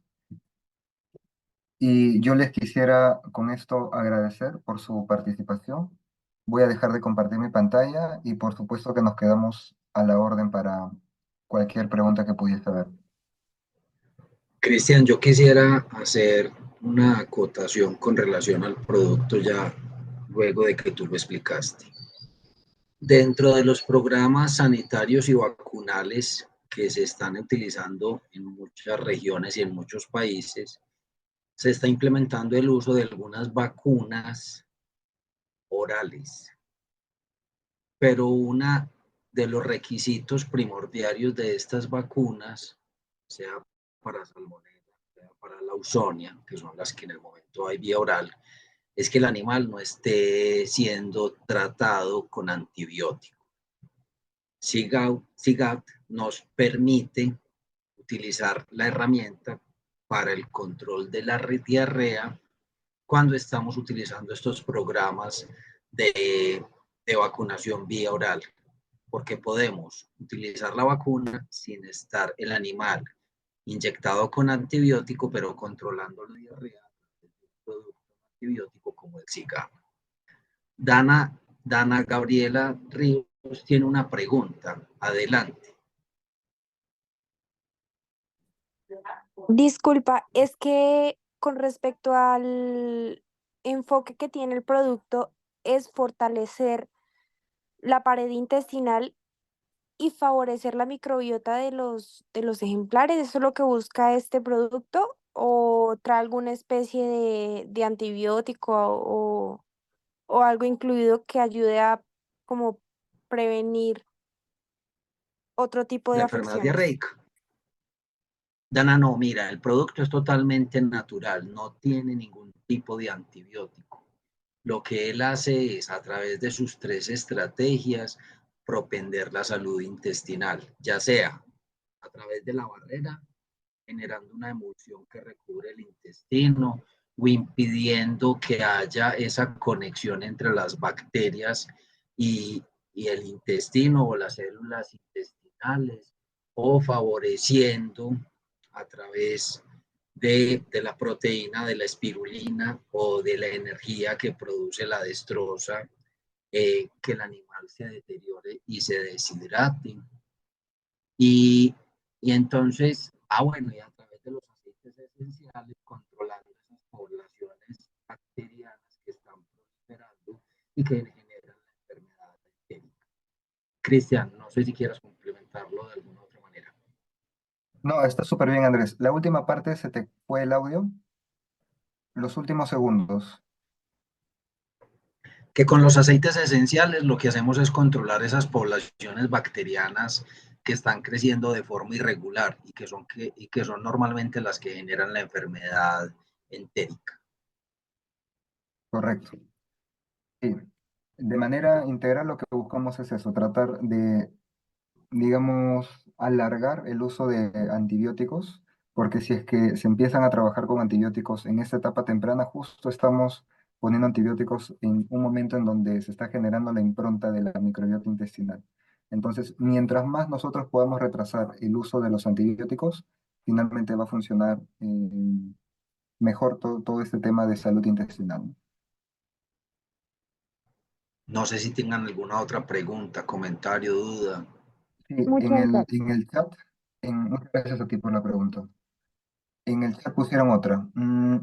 Y yo les quisiera con esto agradecer por su participación. Voy a dejar de compartir mi pantalla y por supuesto que nos quedamos a la orden para cualquier pregunta que pudiese haber. Cristian, yo quisiera hacer una acotación con relación al producto ya luego de que tú lo explicaste. Dentro de los programas sanitarios y vacunales que se están utilizando en muchas regiones y en muchos países, se está implementando el uso de algunas vacunas orales, pero uno de los requisitos primordiales de estas vacunas, sea para salmonella, sea para la ausonia, que son las que en el momento hay vía oral, es que el animal no esté siendo tratado con antibiótico. SIGAP nos permite utilizar la herramienta para el control de la diarrea cuando estamos utilizando estos programas de vacunación vía oral, porque podemos utilizar la vacuna sin estar el animal inyectado con antibiótico, pero controlando la diarrea de un producto antibiótico como el SIGAP. Dana Gabriela Ríos tiene una pregunta. Adelante. Disculpa, es que con respecto al enfoque que tiene el producto es fortalecer la pared intestinal y favorecer la microbiota de los ejemplares. ¿Eso es lo que busca este producto? ¿O trae alguna especie de antibiótico o algo incluido que ayude a como prevenir otro tipo de La enfermedad afecciones? diarreica. Dana, no, mira, el producto es totalmente natural, no tiene ningún tipo de antibiótico. Lo que él hace es, a través de sus 3 estrategias, propender la salud intestinal, ya sea a través de la barrera, generando una emulsión que recubre el intestino o impidiendo que haya esa conexión entre las bacterias y, y el intestino o las células intestinales, o favoreciendo a través la proteína, de la espirulina o de la energía que produce la destroza, que el animal se deteriore y se deshidrate. Y entonces, bueno, y a través de los aceites esenciales, controlando esas poblaciones bacterianas que están prosperando y que generan la enfermedad bacteriana. Cristian, no sé si quieras complementarlo de alguna otra manera. No, está súper bien, Andrés. La última parte se te fue el audio, los últimos segundos. Que con los aceites esenciales lo que hacemos es controlar esas poblaciones bacterianas que están creciendo de forma irregular y que son normalmente las que generan la enfermedad entérica. Correcto. Sí. De manera integral lo que buscamos es eso, tratar de, digamos, alargar el uso de antibióticos, porque si es que se empiezan a trabajar con antibióticos en esta etapa temprana, justo estamos poniendo antibióticos en un momento en donde se está generando la impronta de la microbiota intestinal. Entonces, mientras más nosotros podamos retrasar el uso de los antibióticos, finalmente va a funcionar mejor todo este tema de salud intestinal. No sé si tengan alguna otra pregunta, comentario, duda. Sí, Muchas gracias. en el chat, muchas gracias a ti por la pregunta. En el chat pusieron otra.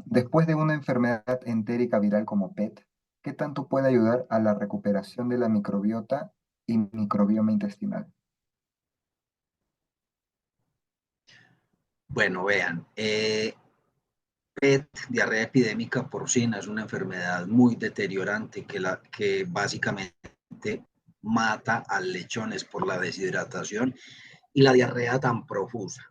Después de una enfermedad entérica viral como PET, ¿qué tanto puede ayudar a la recuperación de la microbiota y microbioma intestinal? Bueno, vean, PET, diarrea epidémica porcina, es una enfermedad muy deteriorante que básicamente mata a lechones por la deshidratación y la diarrea tan profusa.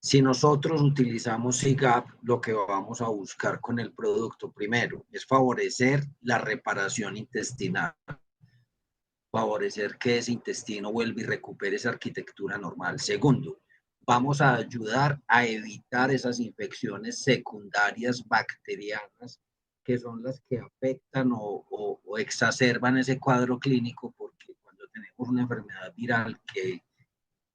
Si nosotros utilizamos SIGAP, lo que vamos a buscar con el producto primero es favorecer la reparación intestinal, favorecer que ese intestino vuelva y recupere esa arquitectura normal. Segundo, vamos a ayudar a evitar esas infecciones secundarias bacterianas que son las que afectan o exacerban ese cuadro clínico, porque cuando tenemos una enfermedad viral que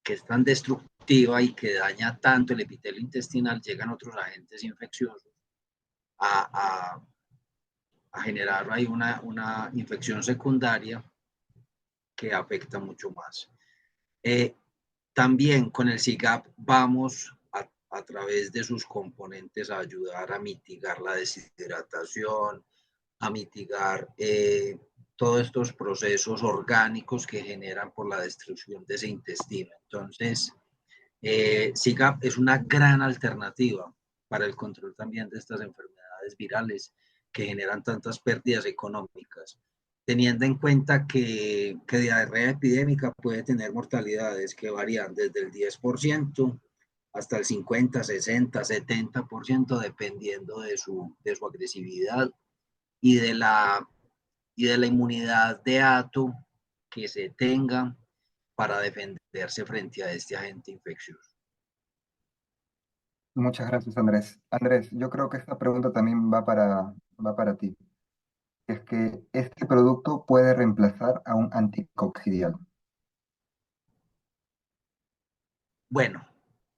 es tan destructiva y que daña tanto el epitelio intestinal, llegan otros agentes infecciosos a, a generar ahí una infección secundaria que afecta mucho más. También con el SIGAP vamos a través de sus componentes a ayudar a mitigar la deshidratación, a mitigar todos estos procesos orgánicos que generan por la destrucción de ese intestino. Entonces, SIGAP es una gran alternativa para el control también de estas enfermedades virales que generan tantas pérdidas económicas, teniendo en cuenta que diarrea epidémica puede tener mortalidades que varían desde el 10% hasta el 50, 60, 70%, dependiendo de su agresividad y de la inmunidad de ato que se tenga para defenderse frente a este agente infeccioso. Muchas gracias, Andrés. Andrés, yo creo que esta pregunta también va para ti. Es que este producto puede reemplazar a un anticoccidial. Bueno,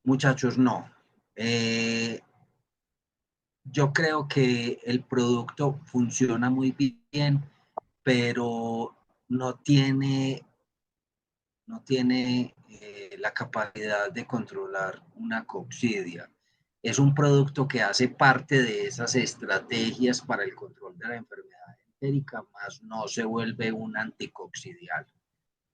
muchachos, no. Yo creo que el producto funciona muy bien, pero no tiene la capacidad de controlar una coccidia. Es un producto que hace parte de esas estrategias para el control de la enfermedad entérica, más no se vuelve un anticoccidial.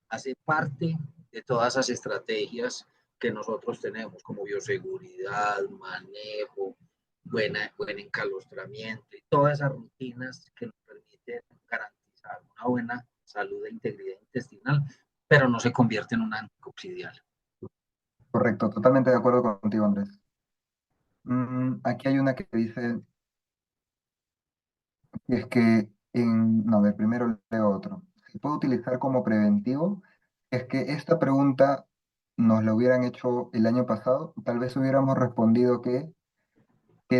Hace parte de todas esas estrategias que nosotros tenemos, como bioseguridad, manejo, buen encalostramiento y todas esas rutinas que nos permiten garantizar una buena salud e integridad intestinal, pero no se convierte en un anticoccidial. Correcto, totalmente de acuerdo contigo, Andrés. Aquí hay una que dice, y es que no, a ver, primero leo otro. ¿Se puede utilizar como preventivo? Es que esta pregunta nos la hubieran hecho el año pasado, tal vez hubiéramos respondido que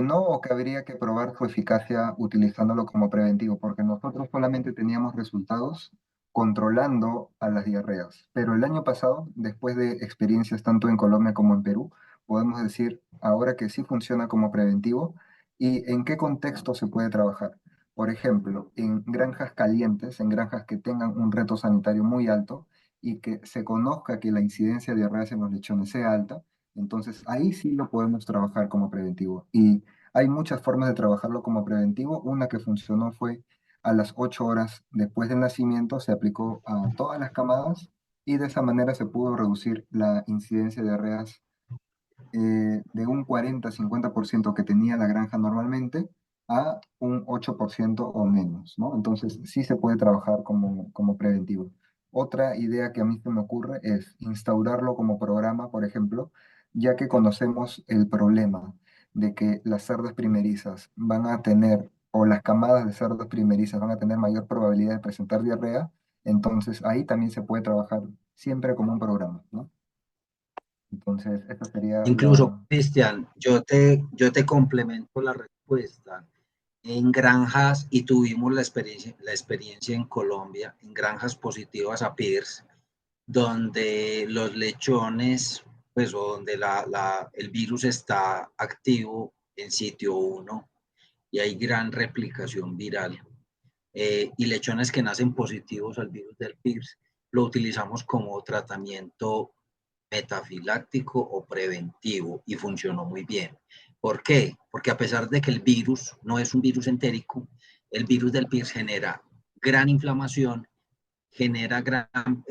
no o que habría que probar su eficacia utilizándolo como preventivo, porque nosotros solamente teníamos resultados controlando a las diarreas. Pero el año pasado, después de experiencias tanto en Colombia como en Perú, podemos decir ahora que sí funciona como preventivo y en qué contexto se puede trabajar. Por ejemplo, en granjas calientes, en granjas que tengan un reto sanitario muy alto y que se conozca que la incidencia de diarreas en los lechones sea alta, entonces ahí sí lo podemos trabajar como preventivo. Y hay muchas formas de trabajarlo como preventivo. Una que funcionó fue a las 8 horas después del nacimiento, se aplicó a todas las camadas y de esa manera se pudo reducir la incidencia de diarreas de un 40-50% que tenía la granja normalmente a un 8% o menos, ¿no? Entonces sí se puede trabajar como preventivo. Otra idea que a mí se me ocurre es instaurarlo como programa, por ejemplo, ya que conocemos el problema de que las cerdas primerizas van a tener, o las camadas de cerdas primerizas van a tener mayor probabilidad de presentar diarrea, entonces ahí también se puede trabajar siempre como un programa, ¿no? Entonces, esta sería Incluso, la... Cristian, yo te complemento la respuesta. En granjas, y tuvimos la experiencia en Colombia, en granjas positivas a PIRS, donde los lechones, pues, o donde el virus está activo en sitio 1 y hay gran replicación viral. Y lechones que nacen positivos al virus del PIRS, lo utilizamos como tratamiento metafiláctico o preventivo y funcionó muy bien. ¿Por qué? Porque a pesar de que el virus no es un virus entérico, el virus del PIRS genera gran inflamación, genera gran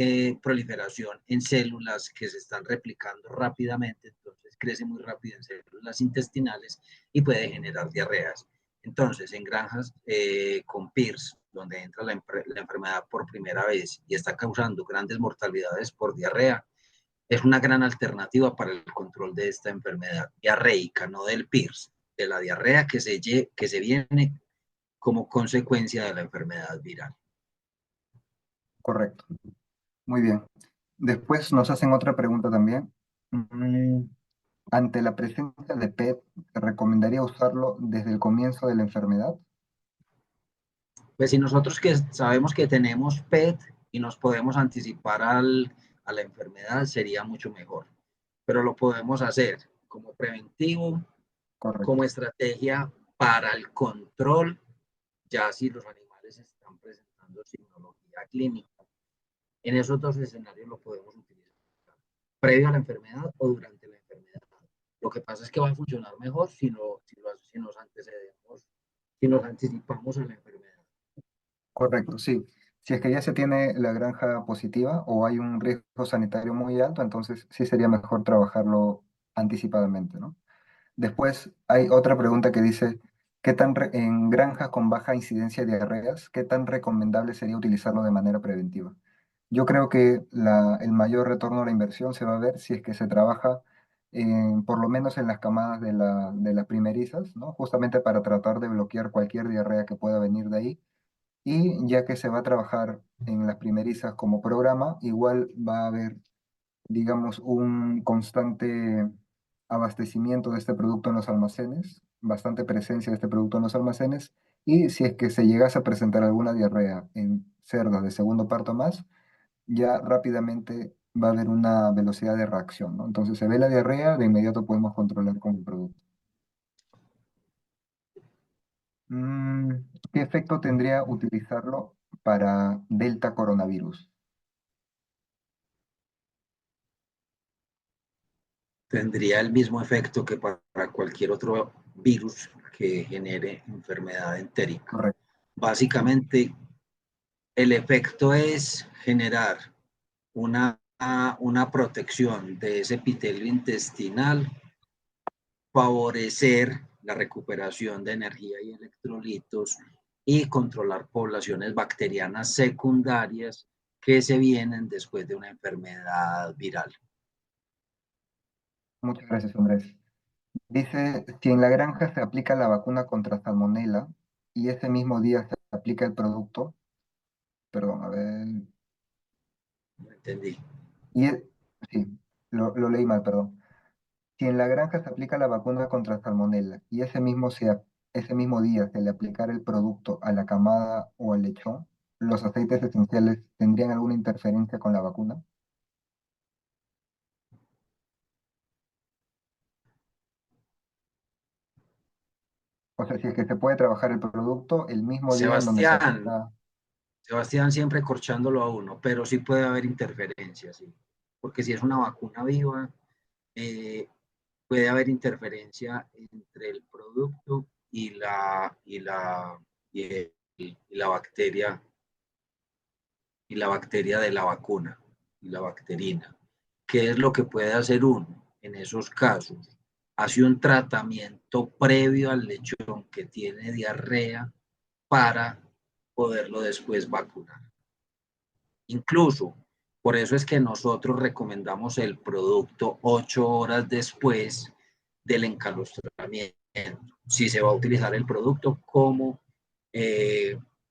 proliferación en células que se están replicando rápidamente, entonces crece muy rápido en células intestinales y puede generar diarreas. Entonces, en granjas con PIRS, donde entra la enfermedad por primera vez y está causando grandes mortalidades por diarrea, es una gran alternativa para el control de esta enfermedad diarreica, no del PIRS, de la diarrea que se viene como consecuencia de la enfermedad viral. Correcto. Muy bien. Después nos hacen otra pregunta también. Mm, Ante la presencia de PET, ¿te recomendaría usarlo desde el comienzo de la enfermedad? Pues si nosotros que sabemos que tenemos PET y nos podemos anticipar a la enfermedad, sería mucho mejor. Pero lo podemos hacer como preventivo, como Correcto. estrategia para el control, ya si los animales están presentando signología clínica. En esos dos escenarios lo podemos utilizar, previo a la enfermedad o durante la enfermedad. Lo que pasa es que va a funcionar mejor si nos antecedemos, si nos anticipamos a la enfermedad. Correcto, sí. Si es que ya se tiene la granja positiva o hay un riesgo sanitario muy alto, entonces sí sería mejor trabajarlo anticipadamente, ¿no? Después hay otra pregunta que dice, en granjas con baja incidencia de diarreas, ¿qué tan recomendable sería utilizarlo de manera preventiva? Yo creo que el mayor retorno a la inversión se va a ver si es que se trabaja por lo menos en las camadas de las primerizas, ¿no? Justamente para tratar de bloquear cualquier diarrea que pueda venir de ahí. Y ya que se va a trabajar en las primerizas como programa, igual va a haber, digamos, un constante abastecimiento de este producto en los almacenes, bastante presencia de este producto en los almacenes, y si es que se llegase a presentar alguna diarrea en cerdos de segundo parto más, ya rápidamente va a haber una velocidad de reacción, ¿no? Entonces se ve la diarrea, de inmediato podemos controlar con el producto. Mm, ¿Qué efecto tendría utilizarlo para Delta coronavirus? Tendría el mismo efecto que para cualquier otro virus que genere enfermedad entérica. Correcto. Básicamente, el efecto es generar una protección de ese epitelio intestinal, favorecer la recuperación de energía y electrolitos y controlar poblaciones bacterianas secundarias que se vienen después de una enfermedad viral. Muchas gracias, Andrés. Dice, si en la granja se aplica la vacuna contra salmonela y ese mismo día se aplica el producto, perdón, a ver, ¿No entendí? y sí, lo leí mal, perdón. Si en la granja se aplica la vacuna contra salmonela y ese mismo día se le aplicara el producto a la camada o al lechón, ¿los aceites esenciales tendrían alguna interferencia con la vacuna? O sea, si es que se puede trabajar el producto el mismo día en donde se Sebastián, aplica. Sebastián siempre corchándolo a uno, pero sí puede haber interferencias, ¿sí? Porque si es una vacuna viva, eh, puede haber interferencia entre el producto y la bacteria de la vacuna y la bacterina. ¿Qué es lo que puede hacer uno en esos casos? Hace un tratamiento previo al lechón que tiene diarrea para poderlo después vacunar. Incluso, por eso es que nosotros recomendamos el producto 8 horas después del encalostramiento. Si se va a utilizar el producto como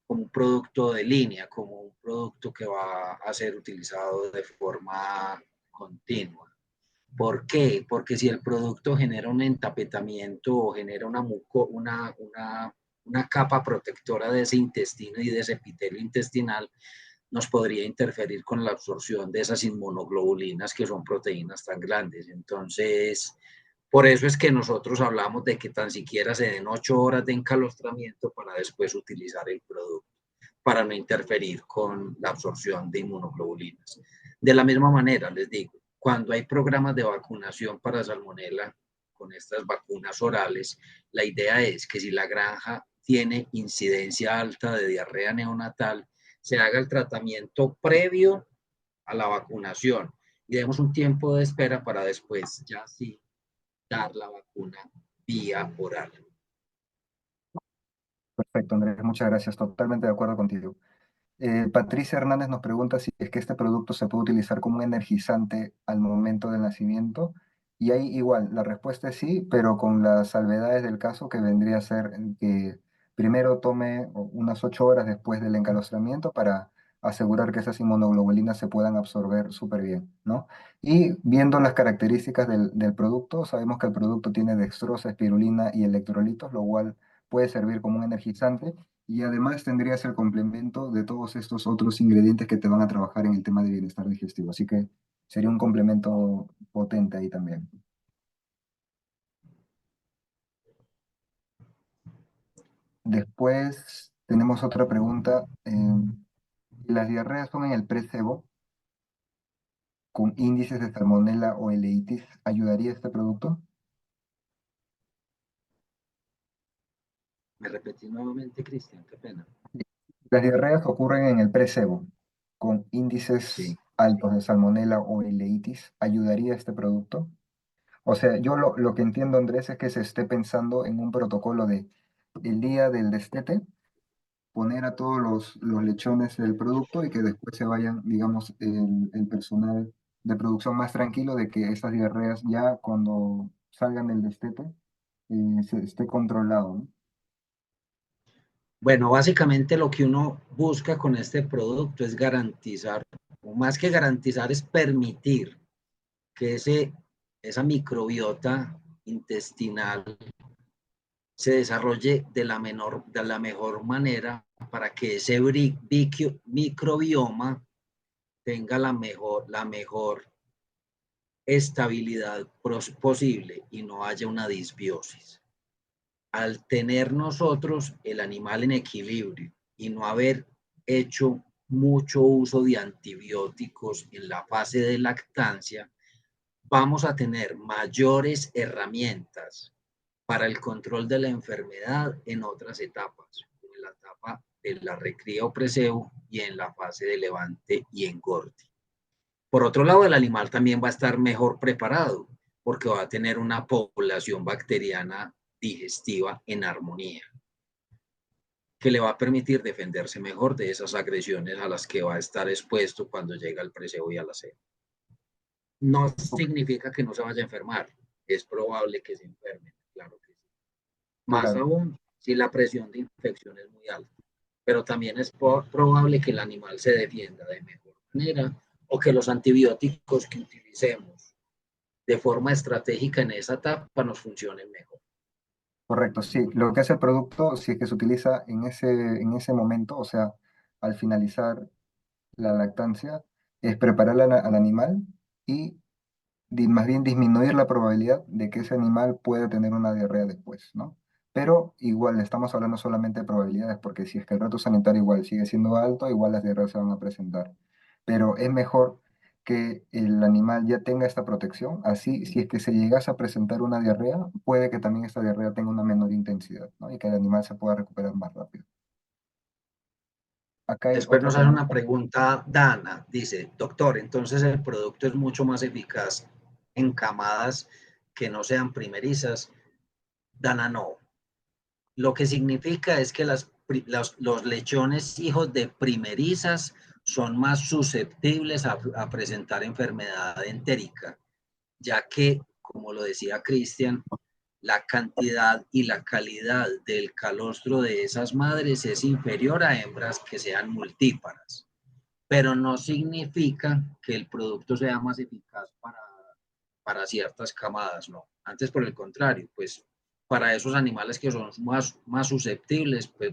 un producto de línea, como un producto que va a ser utilizado de forma continua. ¿Por qué? Porque si el producto genera un entapetamiento o genera una capa protectora de ese intestino y de ese epitelio intestinal, nos podría interferir con la absorción de esas inmunoglobulinas que son proteínas tan grandes. Entonces, por eso es que nosotros hablamos de que tan siquiera se den 8 horas de encalostramiento para después utilizar el producto, para no interferir con la absorción de inmunoglobulinas. De la misma manera, les digo, cuando hay programas de vacunación para salmonela con estas vacunas orales, la idea es que si la granja tiene incidencia alta de diarrea neonatal, se haga el tratamiento previo a la vacunación y demos un tiempo de espera para después ya sí dar la vacuna vía oral. Perfecto, Andrés, muchas gracias. Totalmente de acuerdo contigo. Patricia Hernández nos pregunta si es que este producto se puede utilizar como un energizante al momento del nacimiento. Y ahí igual, la respuesta es sí, pero con las salvedades del caso que vendría a ser que primero tome unas 8 horas después del encalostramiento para asegurar que esas inmunoglobulinas se puedan absorber súper bien, ¿no? Y viendo las características del producto, sabemos que el producto tiene dextrosa, espirulina y electrolitos, lo cual puede servir como un energizante y además tendrías el complemento de todos estos otros ingredientes que te van a trabajar en el tema de bienestar digestivo. Así que sería un complemento potente ahí también. Después tenemos otra pregunta. ¿Las diarreas son en el precebo con índices de salmonela o eleitis? ¿Ayudaría este producto? Me repetí nuevamente, Cristian, qué pena. Las diarreas ocurren en el precebo con índices Sí. altos de salmonela o eleitis. ¿Ayudaría este producto? O sea, yo lo que entiendo, Andrés, es que se esté pensando en un protocolo de el día del destete, poner a todos los lechones el producto y que después se vayan, digamos, el personal de producción más tranquilo de que esas diarreas ya cuando salgan del destete se esté controlado, ¿no? Bueno, básicamente lo que uno busca con este producto es garantizar, o más que garantizar, es permitir que esa microbiota intestinal se desarrolle de la mejor manera para que ese microbioma tenga la mejor estabilidad posible y no haya una disbiosis. Al tener nosotros el animal en equilibrio y no haber hecho mucho uso de antibióticos en la fase de lactancia, vamos a tener mayores herramientas para el control de la enfermedad en otras etapas, en la etapa de la recría o preseo y en la fase de levante y engorde. Por otro lado, el animal también va a estar mejor preparado porque va a tener una población bacteriana digestiva en armonía, que le va a permitir defenderse mejor de esas agresiones a las que va a estar expuesto cuando llega al preseo y a la cena. No significa que no se vaya a enfermar, es probable que se enferme, claro que sí. Más Claro. aún si la presión de infección es muy alta, pero también es probable que el animal se defienda de mejor manera o que los antibióticos que utilicemos de forma estratégica en esa etapa nos funcionen mejor. Correcto, sí. Lo que hace el producto, si es que se utiliza en ese momento, o sea, al finalizar la lactancia, es preparar al animal y más bien disminuir la probabilidad de que ese animal pueda tener una diarrea después, ¿no? Pero igual estamos hablando solamente de probabilidades, porque si es que el reto sanitario igual sigue siendo alto, igual las diarreas se van a presentar. Pero es mejor que el animal ya tenga esta protección, así si es que se llegase a presentar una diarrea, puede que también esta diarrea tenga una menor intensidad, ¿no? Y que el animal se pueda recuperar más rápido. Acá hay Después otra nos hace una pregunta. pregunta Dana, dice, doctor, entonces el producto es mucho más eficaz en camadas que no sean primerizas. Dana, no. Lo que significa es que los lechones hijos de primerizas son más susceptibles a presentar enfermedad entérica, ya que, como lo decía Cristian, la cantidad y la calidad del calostro de esas madres es inferior a hembras que sean multíparas, pero no significa que el producto sea más eficaz para ciertas camadas, no. Antes, por el contrario, pues para esos animales que son más susceptibles, pues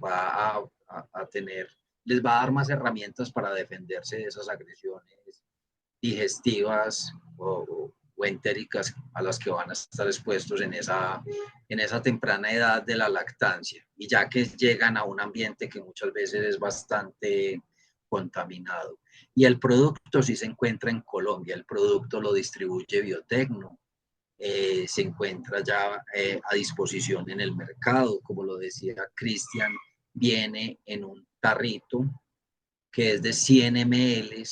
les va a dar más herramientas para defenderse de esas agresiones digestivas o entéricas a las que van a estar expuestos en esa temprana edad de la lactancia. Y ya que llegan a un ambiente que muchas veces es bastante contaminado. Y el producto sí se encuentra en Colombia, el producto lo distribuye Biotecno, se encuentra ya a disposición en el mercado, como lo decía Cristian, viene en un tarrito que es de 100 ml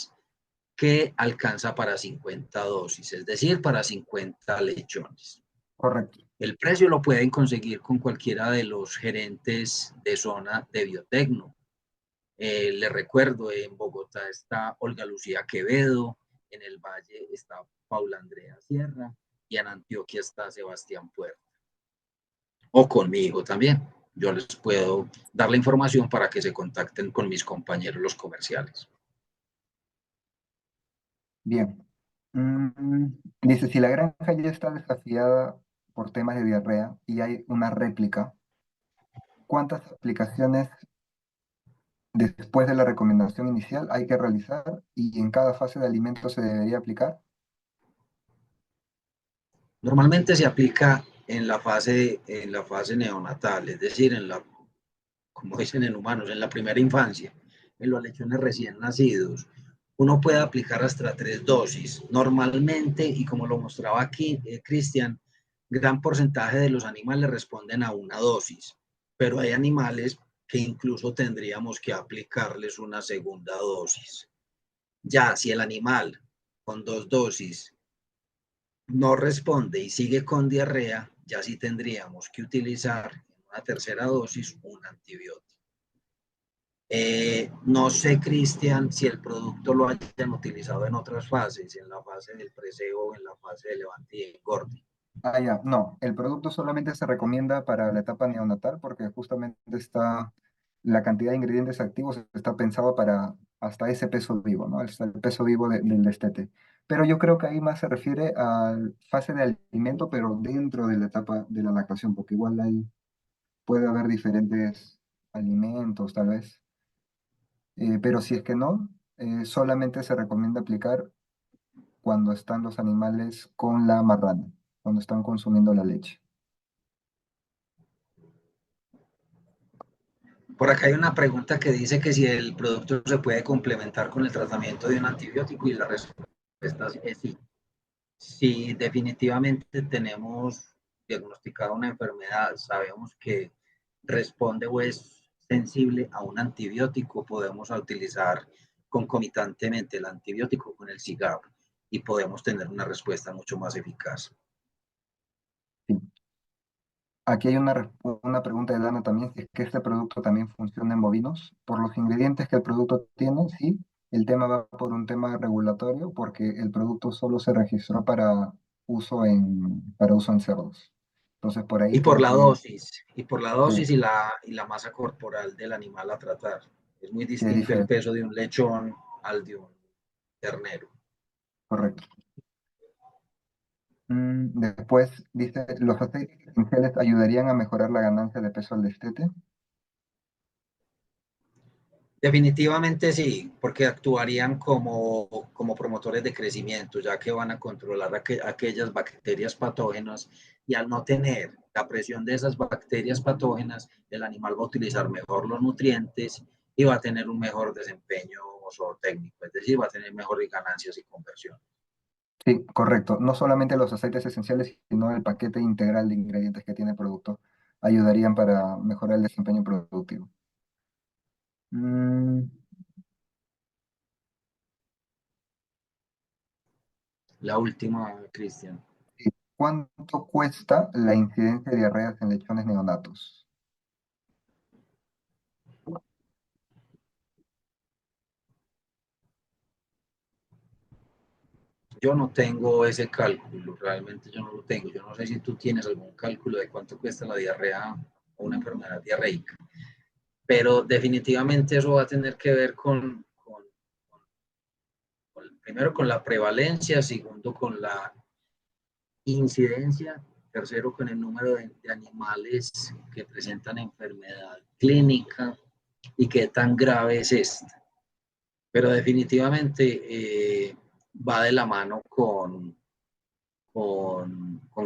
que alcanza para 50 dosis, es decir, para 50 lechones. Correcto. El precio lo pueden conseguir con cualquiera de los gerentes de zona de Biotecno. Les recuerdo, en Bogotá está Olga Lucía Quevedo, en el Valle está Paula Andrea Sierra y en Antioquia está Sebastián Puerta. O conmigo también. Yo les puedo dar la información para que se contacten con mis compañeros los comerciales. Bien. Dice, si la granja ya está desafiada por temas de diarrea y hay una réplica, ¿cuántas aplicaciones después de la recomendación inicial hay que realizar y en cada fase de alimento se debería aplicar? Normalmente se aplica en la fase neonatal, es decir, como dicen en humanos, en la primera infancia, en los lechones recién nacidos. Uno puede aplicar hasta 3 dosis. Normalmente, y como lo mostraba aquí Cristian, gran porcentaje de los animales responden a una dosis, pero hay animales que incluso tendríamos que aplicarles una segunda dosis. Ya si el animal con 2 dosis no responde y sigue con diarrea, ya sí tendríamos que utilizar en una tercera dosis un antibiótico. No sé, Cristian, si el producto lo hayan utilizado en otras fases, en la fase del preseo o en la fase de levante y engorde. Ah, ya, no, el producto solamente se recomienda para la etapa neonatal porque justamente está la cantidad de ingredientes activos está pensado para hasta ese peso vivo, ¿no? Hasta el peso vivo del destete. Pero yo creo que ahí más se refiere a fase de alimento, pero dentro de la etapa de la lactación, porque igual ahí puede haber diferentes alimentos, tal vez. Pero si es que no, solamente se recomienda aplicar cuando están los animales con la marrana, cuando están consumiendo la leche. Por acá hay una pregunta que dice que si el producto se puede complementar con el tratamiento de un antibiótico y la respuesta es sí. Si definitivamente tenemos diagnosticada una enfermedad, sabemos que responde o es sensible a un antibiótico, podemos utilizar concomitantemente el antibiótico con el cigarro y podemos tener una respuesta mucho más eficaz. Sí. Aquí hay una pregunta de Dana también, si es que este producto también funciona en bovinos. Por los ingredientes que el producto tiene, sí, el tema va por un tema regulatorio, porque el producto solo se registró para uso en cerdos. Entonces, por ahí Y por creo la que dosis, y por la sí, dosis y la masa corporal del animal a tratar. Es muy sí es distinto el diferente, peso de un lechón al de un ternero. correcto. Después dice, ¿los aceites esenciales ayudarían a mejorar la ganancia de peso al destete? Definitivamente sí, porque actuarían como promotores de crecimiento, ya que van a controlar aquellas bacterias patógenas y al no tener la presión de esas bacterias patógenas, el animal va a utilizar mejor los nutrientes y va a tener un mejor desempeño zootécnico, es decir, va a tener mejores ganancias y conversión. Sí, correcto. No solamente los aceites esenciales, sino el paquete integral de ingredientes que tiene el producto ayudarían para mejorar el desempeño productivo. Mm, La última, Cristian. sí. ¿Cuánto cuesta la incidencia de diarreas en lechones neonatos? Yo no tengo ese cálculo, realmente yo no lo tengo. Yo no sé si tú tienes algún cálculo de cuánto cuesta la diarrea o una enfermedad diarreica, pero definitivamente eso va a tener que ver primero con la prevalencia, segundo con la incidencia, tercero con el número de animales que presentan enfermedad clínica y qué tan grave es esta. Pero definitivamente va de la mano con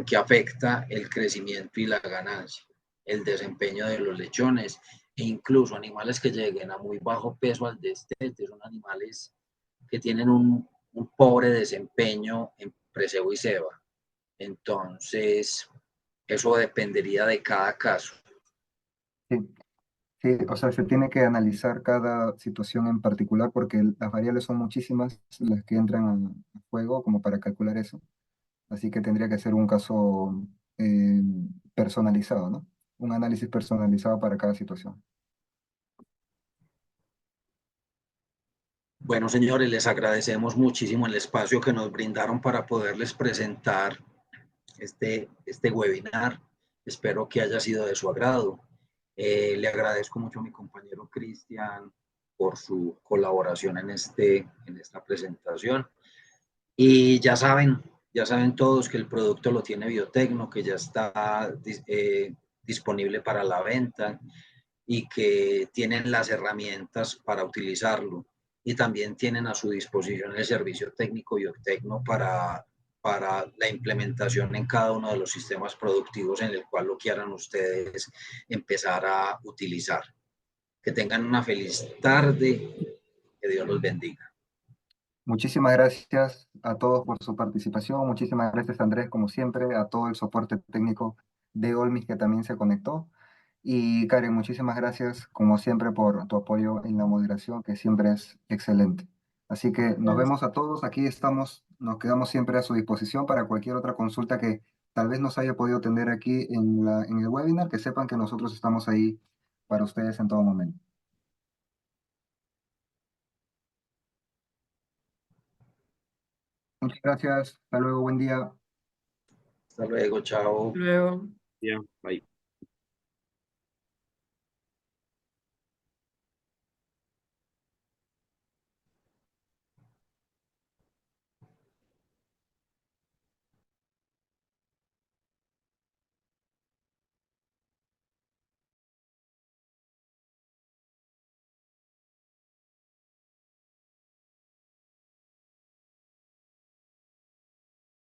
que afecta el crecimiento y la ganancia, el desempeño de los lechones e incluso animales que lleguen a muy bajo peso al destete, son animales que tienen un pobre desempeño en preseo y ceba. Entonces, eso dependería de cada caso. Sí, sí, o sea, se tiene que analizar cada situación en particular porque las variables son muchísimas las que entran a juego como para calcular eso. Así que tendría que ser un caso eh, personalizado, ¿no? Un análisis personalizado para cada situación. Bueno, señores, les agradecemos muchísimo el espacio que nos brindaron para poderles presentar este webinar. Espero que haya sido de su agrado. Le agradezco mucho a mi compañero Cristian por su colaboración en esta presentación. Y ya saben todos que el producto lo tiene Biotecno, que ya está disponible para la venta y que tienen las herramientas para utilizarlo. Y también tienen a su disposición el servicio técnico Biotecno para la implementación en cada uno de los sistemas productivos en el cual lo quieran ustedes empezar a utilizar. Que tengan una feliz tarde, que Dios los bendiga. Muchísimas gracias a todos por su participación. Muchísimas gracias, Andrés, como siempre, a todo el soporte técnico de Olmis que también se conectó. Y Karen, muchísimas gracias, como siempre, por tu apoyo en la moderación, que siempre es excelente. Así que nos Gracias. vemos a todos. Aquí estamos, nos quedamos siempre a su disposición para cualquier otra consulta que tal vez no se haya podido atender aquí en el webinar, que sepan que nosotros estamos ahí para ustedes en todo momento. Muchas gracias. Hasta luego. Buen día. Hasta luego, chao. Luego. Bien, bye.